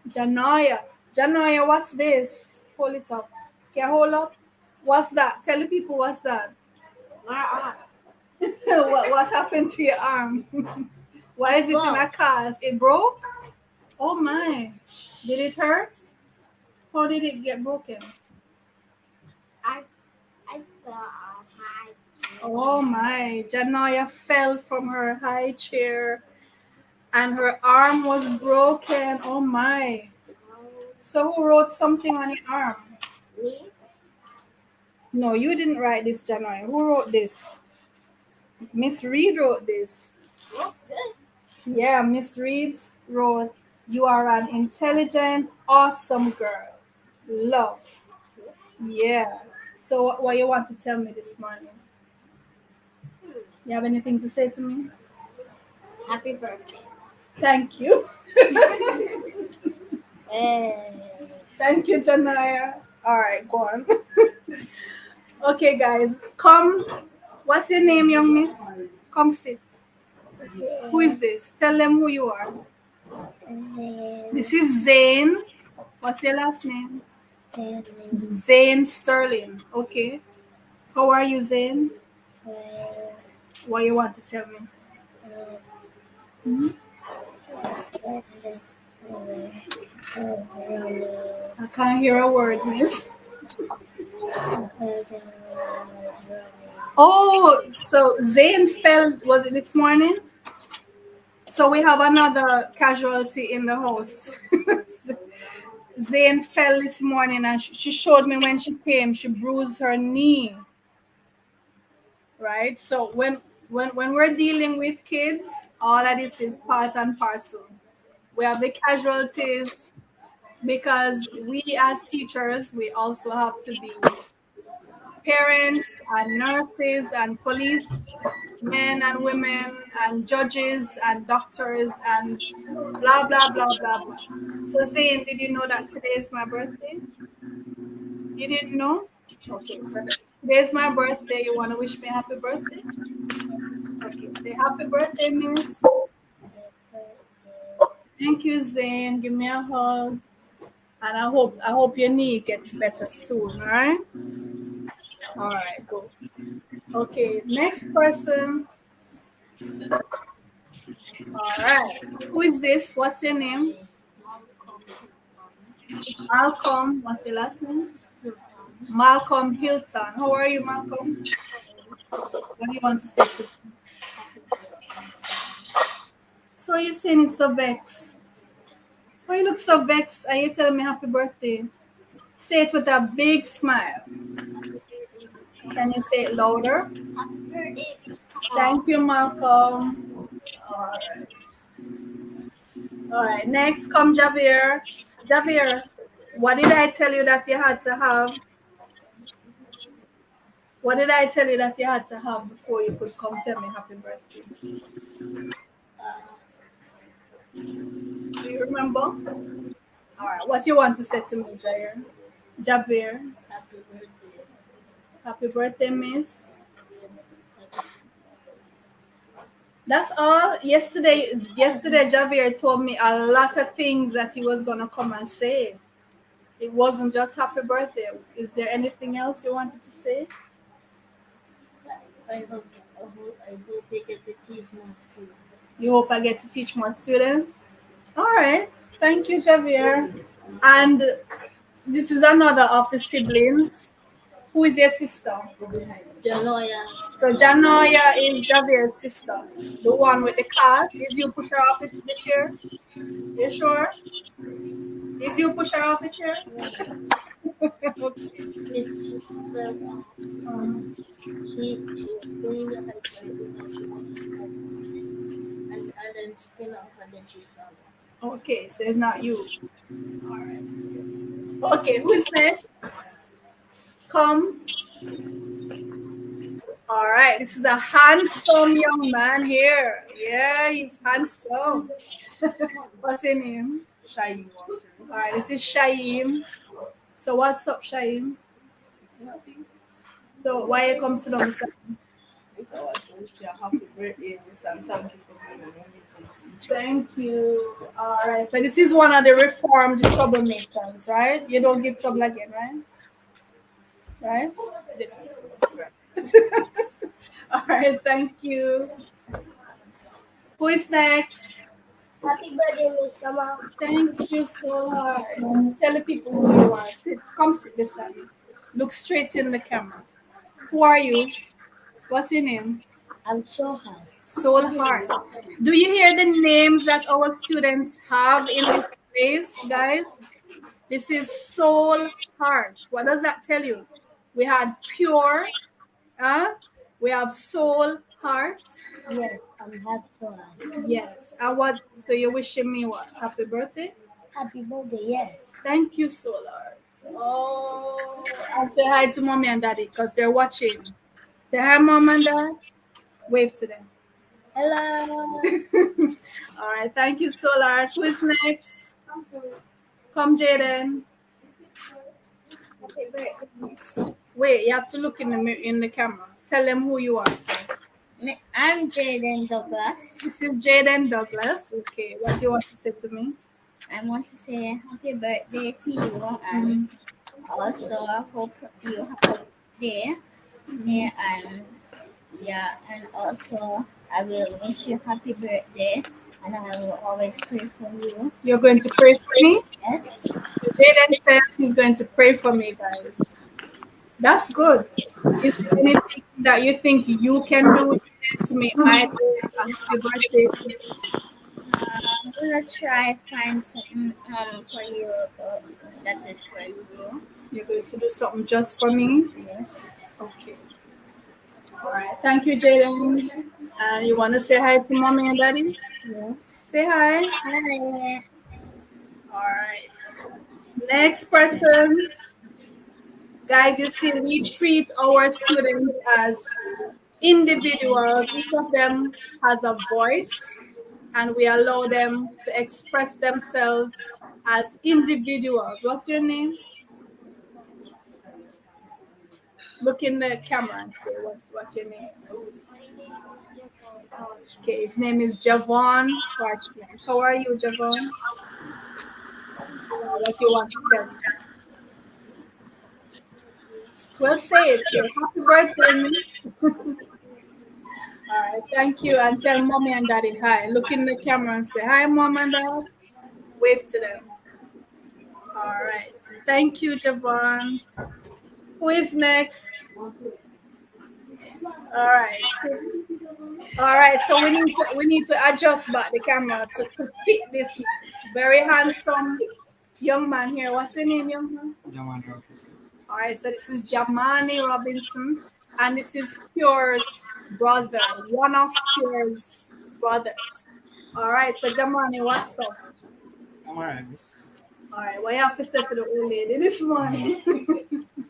Janaya. Janaya, what's this? Hold it up. Can you hold up? What's that? Tell the people what's that. My arm. what happened to your arm? Why is it in a cast? It broke? Oh my. Did it hurt? How did it get broken? I fell on high chair. Oh my. Janaya fell from her high chair And her arm was broken. Oh my. So who wrote something on your arm? Me? No, you didn't write this, January. Who wrote this? Miss Reed wrote this. Oh, good. Yeah, Miss Reed wrote, "You are an intelligent, awesome girl. Love." Yeah. So what you want to tell me this morning? You have anything to say to me? Happy birthday. Thank you. Hey. Thank you, Janaya. All right, go on. Okay, guys, come. What's your name, young miss? Come sit. Who is this? Tell them who you are. This is Zane. What's your last name? Zane Sterling. Okay. How are you, Zane? What you want to tell me? I can't hear a word, miss. Oh, so Zane fell, was it this morning? So we have another casualty in the house. Zane fell this morning and she showed me when she came, she bruised her knee. Right? So when we're dealing with kids, all of this is part and parcel. We have the casualties because we as teachers, we also have to be parents and nurses and police men and women and judges and doctors and blah blah blah blah blah. So Zane, did you know that today is my birthday? You didn't know? Okay, so today is my birthday. You want to wish me happy birthday? Okay, say happy birthday, miss. Thank you, Zane. Give me a hug. And I hope your knee gets better soon, all right? All right, go. Okay, next person. All right. Who is this? What's your name? Malcolm. What's your last name? Malcolm Hilton. How are you, Malcolm? What do you want to say to me? So you're saying it's so vexed. Why you look so vexed? Are you telling me happy birthday? Say it with a big smile. Can you say it louder? Thank you, Malcolm. All right. All right. Next, come Javier. Javier, what did I tell you that you had to have? What did I tell you that you had to have before you could come tell me happy birthday? Do you remember? All right. What you want to say to me, Javier? Javier. Happy birthday. Happy birthday, miss. That's all. Yesterday, Javier told me a lot of things that he was gonna come and say. It wasn't just happy birthday. Is there anything else you wanted to say? I hope I get to teach more students. You hope I get to teach more students? All right. Thank you, Javier. And this is another of the siblings. Who is your sister? Janoya. So Janoya is Javier's sister. The one with the cast. Is you push her off the chair? You sure? Is you push her off the chair? Okay. She fell off. She was doing the high and then spin off and then she fell off. Okay, so it's not you. All right. Okay, who's next? Come. All right, this is a handsome young man here. Yeah, he's handsome. What's his name? Shaim. All right, this is Shaim. So what's up, Shaim? So why you come to the Mr. It's our wish happy birthday, Miss, and thank you for being an amazing teacher. Thank you. All right, so this is one of the reformed troublemakers, right? You don't give trouble again, right? Right? All right, thank you. Who is next? Happy birthday, Miss Kamau. Thank you so much. Tell the people who you are. Sit, come sit this side. Look straight in the camera. Who are you? What's your name? I'm Soul Heart. Soul Heart. Do you hear the names that our students have in this place, guys? This is Soul Heart. What does that tell you? We had Pure. We have Soul Heart. Yes, I'm Happy Soul Heart. Yes. And what? So you're wishing me what? Happy birthday? Happy birthday, yes. Thank you, Soul Heart. Oh, I'll say hi to mommy and daddy because they're watching. Say hi, mom and dad. Wave to them. Hello. All right. Thank you, Soul Heart. Who is next? Come, Jaden. Wait, you have to look in the camera. Tell them who you are first. I'm Jaden Douglas. This is Jaden Douglas. Okay, what do you want to say to me? I want to say happy birthday to you, and also I hope you have a good day. And also I will wish you happy birthday, and I will always pray for you. You're going to pray for me? Yes. Jaden says he's going to pray for me, guys. That's good. Is there anything that you think you can do to make my day a happy birthday? I'm gonna try find something for you that is for you. You're going to do something just for me? Yes. Okay. All right. Thank you, Jaden. You want to say hi to mommy and daddy? Yes. Say hi. Hi. All right. Next person. Guys, you see, we treat our students as individuals. Each of them has a voice, and we allow them to express themselves as individuals. What's your name? Look in the camera and say what's your name. Okay, his name is Javon Parchment. How are you, Javon? What you want to tell me? Well, say it. Happy birthday, me. All right, thank you. And tell mommy and daddy hi. Look in the camera and say hi, mom and dad. Wave to them. All right. Thank you, Javon. Who is next? All right. All right. So we need to adjust back the camera to fit this very handsome young man here. What's your name, young man? Jamani Robinson. All right. So this is Jamani Robinson, and this is Pure's brother, one of Pure's brothers. All right. So Jamani, what's up? I'm alright. All right. What you have to say to the old lady this morning?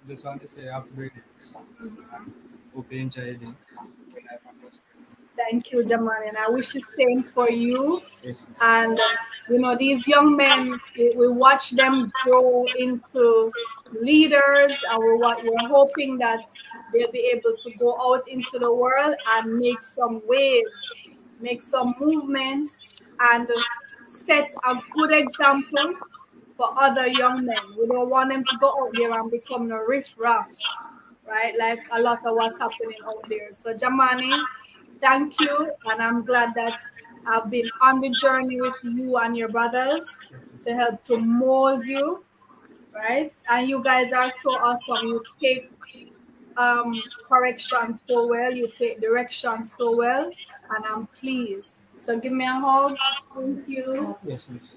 Just want to say happy birthday. Hope you enjoy it. Thank you, Jamani, and I wish the same for you. Yes. And these young men, we watch them grow into leaders, and we're hoping that they'll be able to go out into the world and make some waves, make some movements, and set a good example for other young men. We don't want them to go out there and become a riff-raff, right? Like a lot of what's happening out there. So Jamani, thank you, and I'm glad that I've been on the journey with you and your brothers to help to mold you, right? And you guys are so awesome. You take corrections so well, you take directions so well, and I'm pleased. So give me a hug. Thank you. Yes, miss.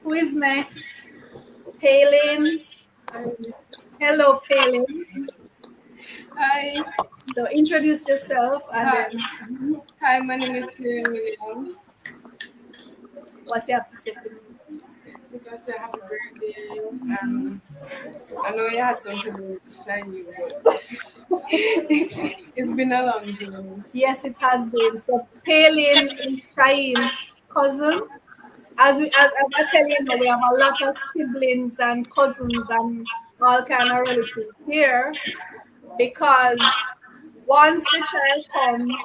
Who is next? Palin. Hello, Palin. Hi. So introduce yourself and then. Hi, my name is Palin Williams. What you have to say to me? Just want to say happy birthday. I know you had something to shine you, but it's been a long journey. Yes, it has been. So Palin is Shaim's cousin. As I tell you now, we have a lot of siblings and cousins and all kind of relatives here, because once the child comes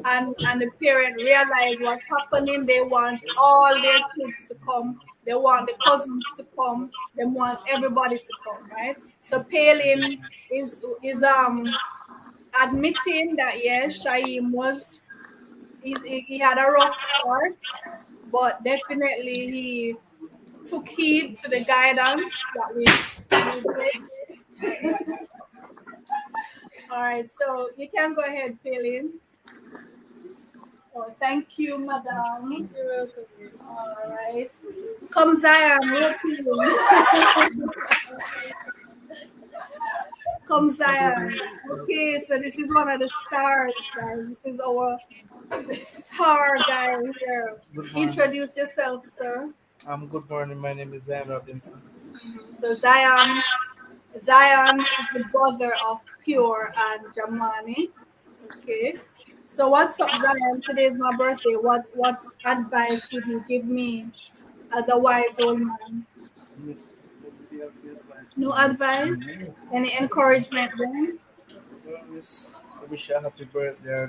and the parent realize what's happening, they want all their kids to come. They want the cousins to come. They want everybody to come, right? So Palin is admitting that yes, Shaim he had a rough start, but definitely he took heed to the guidance that we did. All right, so you can go ahead, Pauline. Oh, thank you, madam. You're welcome. All right. Come, Zion. Come, Zion. Okay, so this is one of the stars, guys. This is our star guy here. Introduce yourself, sir. Good morning. My name is Zion Robinson. So Zion is the brother of Pure and Jamani. Okay. So what's up, Zion? Today is my birthday. What advice would you give me as a wise old man? No advice? Any encouragement then? I wish you a happy birthday. I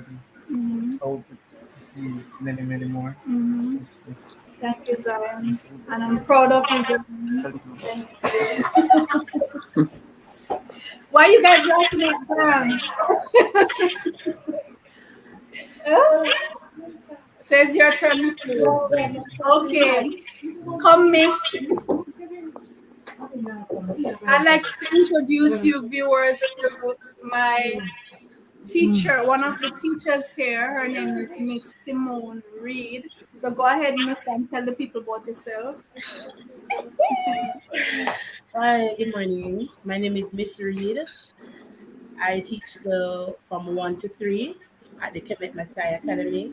hope to see many, many more. Yes, yes. Thank you, Zion. And I'm proud of you, Zion. Why are you guys laughing at Zion? Says your turn, Miss. Okay. Come, Miss. I'd like to introduce you viewers to my teacher, one of the teachers here. Her name is Miss Simone Reed. So go ahead, Miss, and tell the people about yourself. Hi, good morning. My name is Miss Reed. I teach from 1 to 3 at the Quebec Messiah Academy.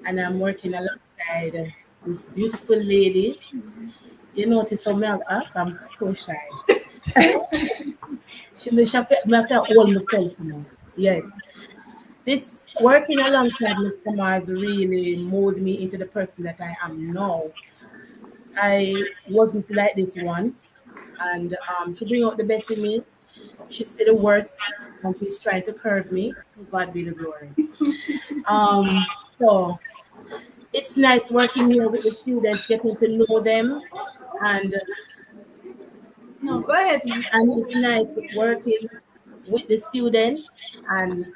And I'm working alongside this beautiful lady. You notice how I'm so shy. she may have all myself now. Yes. This working alongside Mr. Mars really molded me into the person that I am now. I wasn't like this once, and she bring out the best in me. She said the worst, and she's trying to curve me. So God be the glory. So it's nice working here with the students, getting to know them, and no, go ahead. And it's nice working with the students, and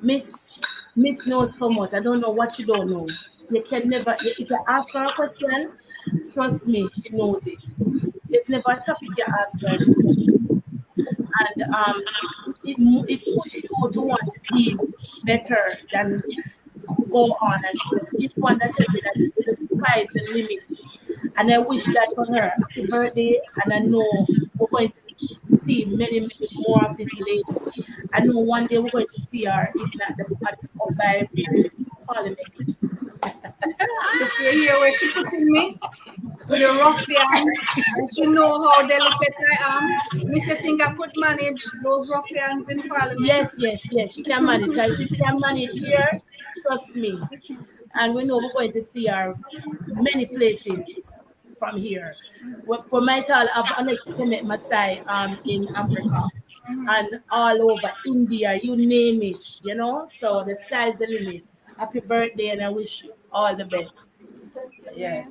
Miss knows so much. I don't know what you don't know. You can never, if you ask her a question, trust me, she knows it. It's never a topic you ask her. And it pushes you to want to be better than go on. And she's one that tells me that the sky is the limit. And I wish that for her. Happy birthday. And I know we're going to see many, many more of this lady. I know one day we're going to see her, if not by Parliament. You see here where she putting me? With the ruffians. And she know how delicate I am. Miss, you think I could manage those ruffians in Parliament? Yes. She can manage. Because she can manage here, trust me. And we know we're going to see her many places from here. For Michael, I've honestly met Masai in Africa and all over India, you name it, you know. So the sky's the limit. Happy birthday, and I wish you all the best. Yes.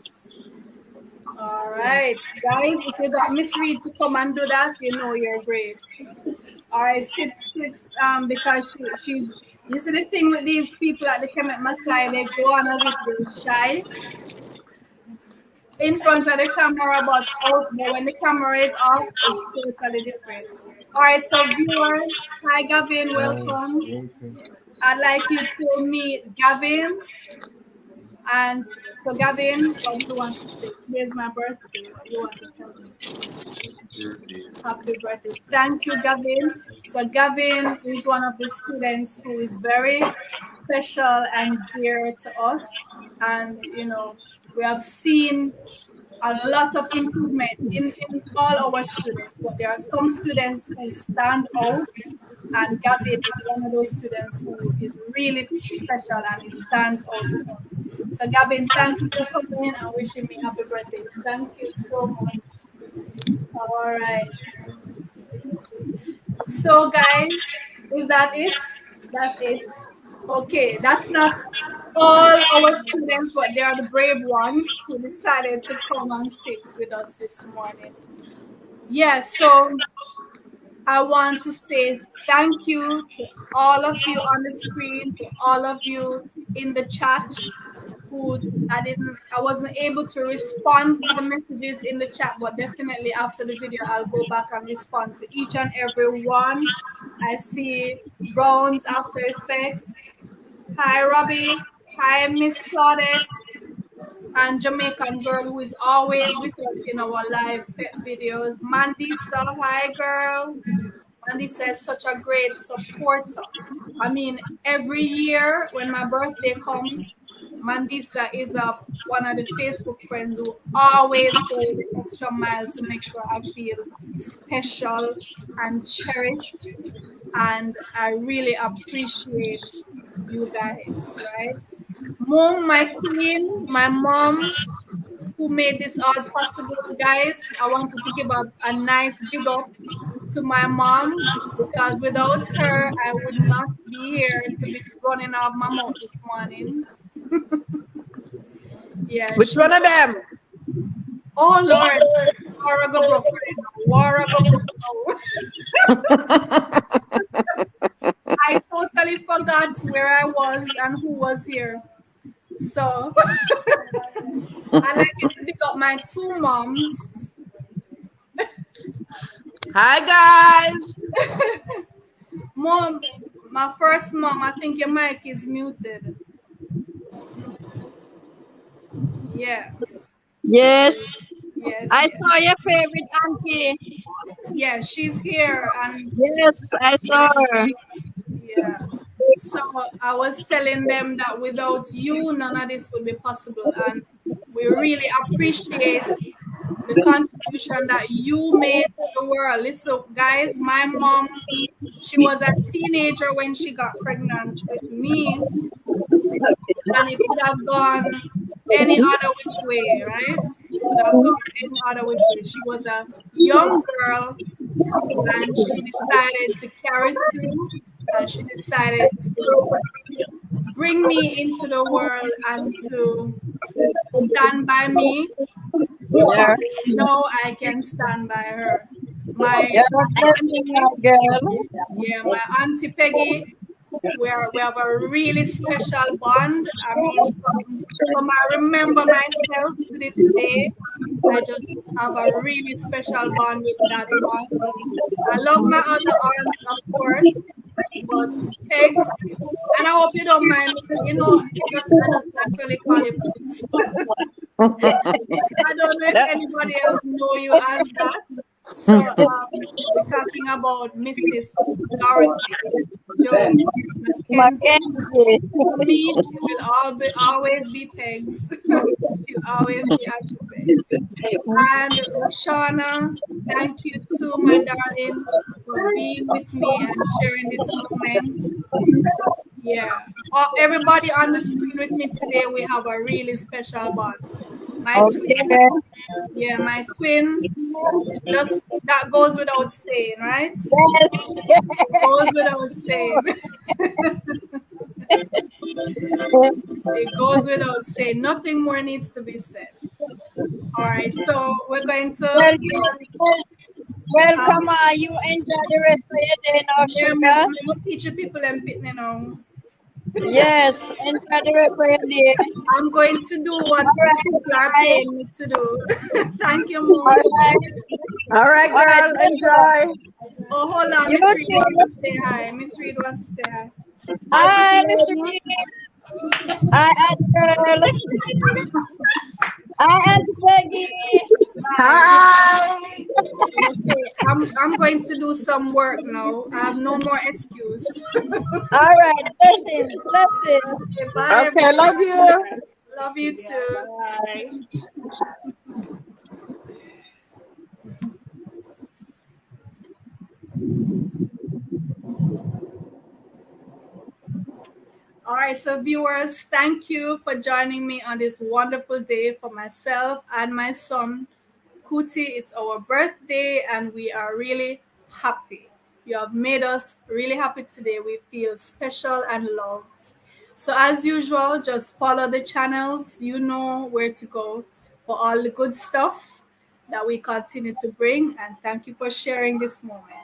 All right, guys, if you got Miss Reed to come and do that, you know you're great. All right, sit because she's. You see the thing with these people at the Kemet Masai, they go on as if they're shy in front of the camera, but when the camera is off, it's totally different. All right, so viewers, hi Gavin, welcome. I'd like you to meet Gavin. And so Gavin, what do you want to say? Today's my birthday. What do you want to tell me? Happy birthday. Thank you, Gavin. So Gavin is one of the students who is very special and dear to us. And, you know, we have seen a lot of improvement in all our students. But there are some students who stand out. And Gavin is one of those students who is really special and he stands out to us. So Gavin, thank you for coming in and wishing me happy birthday. Thank you so much. All right. So guys, is that it? That's it. Okay, that's not all our students, but they are the brave ones who decided to come and sit with us this morning. Yes, so I want to say thank you to all of you on the screen, to all of you in the chat who I wasn't able to respond to the messages in the chat, but definitely after the video I'll go back and respond to each and every one. I see Browns After Effects. Hi, Robbie. Hi, Miss Claudette. And Jamaican girl who is always with us in our live pet videos. Mandisa, hi, girl. Mandisa is such a great supporter. I mean, every year when my birthday comes, Mandisa is one of the Facebook friends who always go the extra mile to make sure I feel special and cherished. And I really appreciate you guys, right? Mom, my queen, my mom, who made this all possible, guys. I wanted to give a nice big up to my mom because without her, I would not be here to be running off my mouth this morning. Yeah. Which one of them? Oh Lord, Waraga I totally forgot where I was and who was here. So I like to pick up my two moms. Hi guys. Mom, my first mom, I think your mic is muted. Yeah. Yes. Yes. I saw your favorite auntie. Yeah, she's here and yes, I saw her. Yeah. So I was telling them that without you, none of this would be possible. And we really appreciate the contribution that you made to the world. Listen, guys, my mom, she was a teenager when she got pregnant with me. And it could have gone any other which way, right? It could have gone any other which way. She was a young girl and she decided to carry through and she decided to bring me into the world and to stand by me. So now I can stand by her. My auntie Peggy, we have a really special bond. I mean, from I remember myself to this day, I just have a really special bond with that aunt. I love my other aunts, of course, but Pegs, and I hope you don't mind, you know, I just actually call you Pegs. I don't know if anybody else know you as that. So we're talking about Mrs. Dorothy Joe Mackenzie. For me, she will always be Pegs. She'll always be Auntie Pegs. And Shauna, thank you too, my darling, for being with me and sharing this moment. Yeah. Everybody on the screen with me today, we have a really special bond. My twin, yeah, my twin, just that goes without saying, right? Yes. Goes without saying. It goes without saying. Nothing more needs to be said. All right, so we're going to. Welcome, you enjoy the rest of your day now, sugar. Yeah, I'm going to teach you people and pit now. Yes, enjoy the rest of your day. I'm going to do what people are paying me to do. Thank you, Mom. All right, girl, enjoy. Oh, hold on. Miss Reed wants to say hi. Miss Reed wants to say hi. Hi, Miss Reed. Hi, girl. Hi, Auntie Peggy. Hi. Okay, I'm going to do some work now. I have no more excuse. All right, blessings. Okay, bye. Okay, love you. Love you too. Bye. All right, so viewers, thank you for joining me on this wonderful day for myself and my son, Kuti. It's our birthday and we are really happy. You have made us really happy today. We feel special and loved. So as usual, just follow the channels. You know where to go for all the good stuff that we continue to bring. And thank you for sharing this moment.